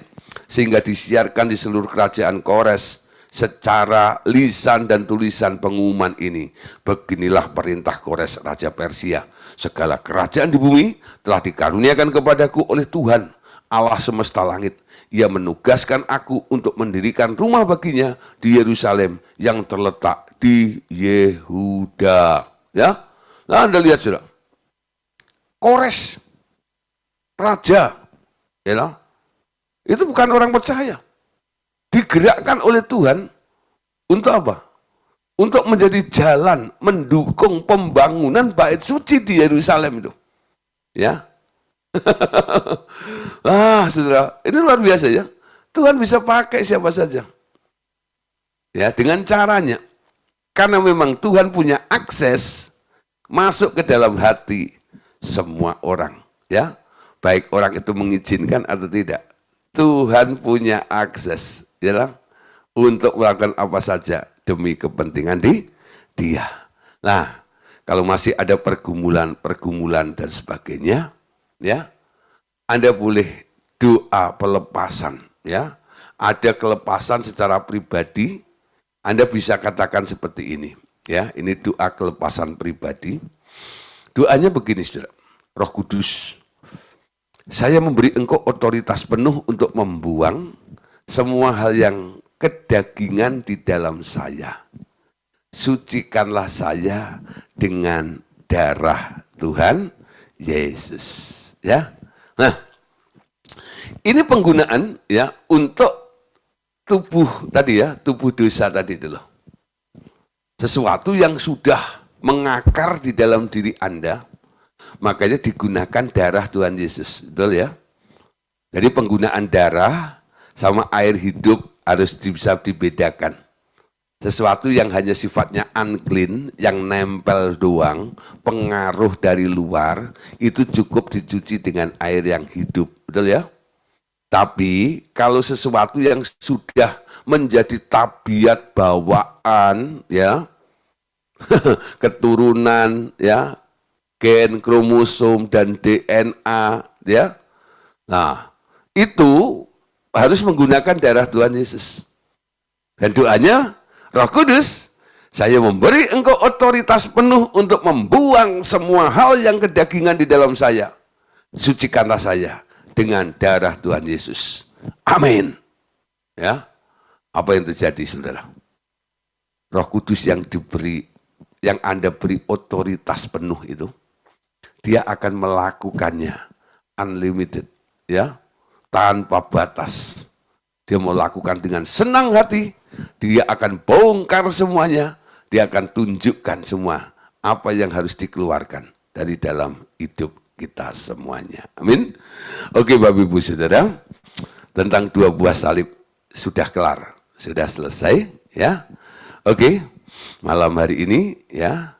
Sehingga disiarkan di seluruh kerajaan Kores secara lisan dan tulisan pengumuman ini. Beginilah perintah Kores, Raja Persia. Segala kerajaan di bumi telah dikaruniakan kepadaku oleh Tuhan, Allah semesta langit. Ia menugaskan aku untuk mendirikan rumah baginya di Yerusalem yang terletak di Yehuda. Ya, nah Anda lihat sudah, Kores, raja, ya, itu bukan orang percaya, digerakkan oleh Tuhan untuk apa? Untuk menjadi jalan mendukung pembangunan bait suci di Yerusalem itu, ya. Saudara, ini luar biasa ya. Tuhan bisa pakai siapa saja. Ya, dengan caranya. Karena memang Tuhan punya akses masuk ke dalam hati semua orang, ya. Baik orang itu mengizinkan atau tidak. Tuhan punya akses, ya, untuk melakukan apa saja demi kepentingan dia. Nah, kalau masih ada pergumulan dan sebagainya, ya, Anda boleh doa pelepasan, ya. Ada kelepasan secara pribadi, Anda bisa katakan seperti ini, ya. Ini doa kelepasan pribadi. Doanya begini, Saudara. Roh Kudus, saya memberi engkau otoritas penuh untuk membuang semua hal yang kedagingan di dalam saya. Sucikanlah saya dengan darah Tuhan Yesus, ya. Nah, ini penggunaan ya untuk tubuh tadi ya, tubuh dosa tadi itu loh. Sesuatu yang sudah mengakar di dalam diri Anda, makanya digunakan darah Tuhan Yesus, betul ya? Jadi penggunaan darah sama air hidup harus bisa dibedakan. Sesuatu yang hanya sifatnya unclean, yang nempel doang, pengaruh dari luar, itu cukup dicuci dengan air yang hidup, betul ya? Tapi kalau sesuatu yang sudah menjadi tabiat bawaan, ya, keturunan, ya, gen, kromosom dan DNA, ya, nah itu harus menggunakan darah Tuhan Yesus. Dan doanya, Roh Kudus, saya memberi engkau otoritas penuh untuk membuang semua hal yang kedagingan di dalam saya. Sucikanlah saya dengan darah Tuhan Yesus. Amin. Ya, apa yang terjadi, saudara? Roh Kudus yang diberi, yang Anda beri otoritas penuh itu, dia akan melakukannya unlimited, ya, tanpa batas. Dia mau lakukan dengan senang hati. Dia akan bongkar semuanya. Dia akan tunjukkan semua apa yang harus dikeluarkan dari dalam hidup kita semuanya. Amin. Oke, Bapak Ibu Saudara, tentang 2 buah salib sudah kelar, sudah selesai, ya. Oke, malam hari ini, ya,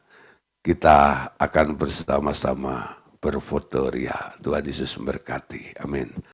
kita akan bersama-sama berfoto ria. Tuhan Yesus memberkati. Amin.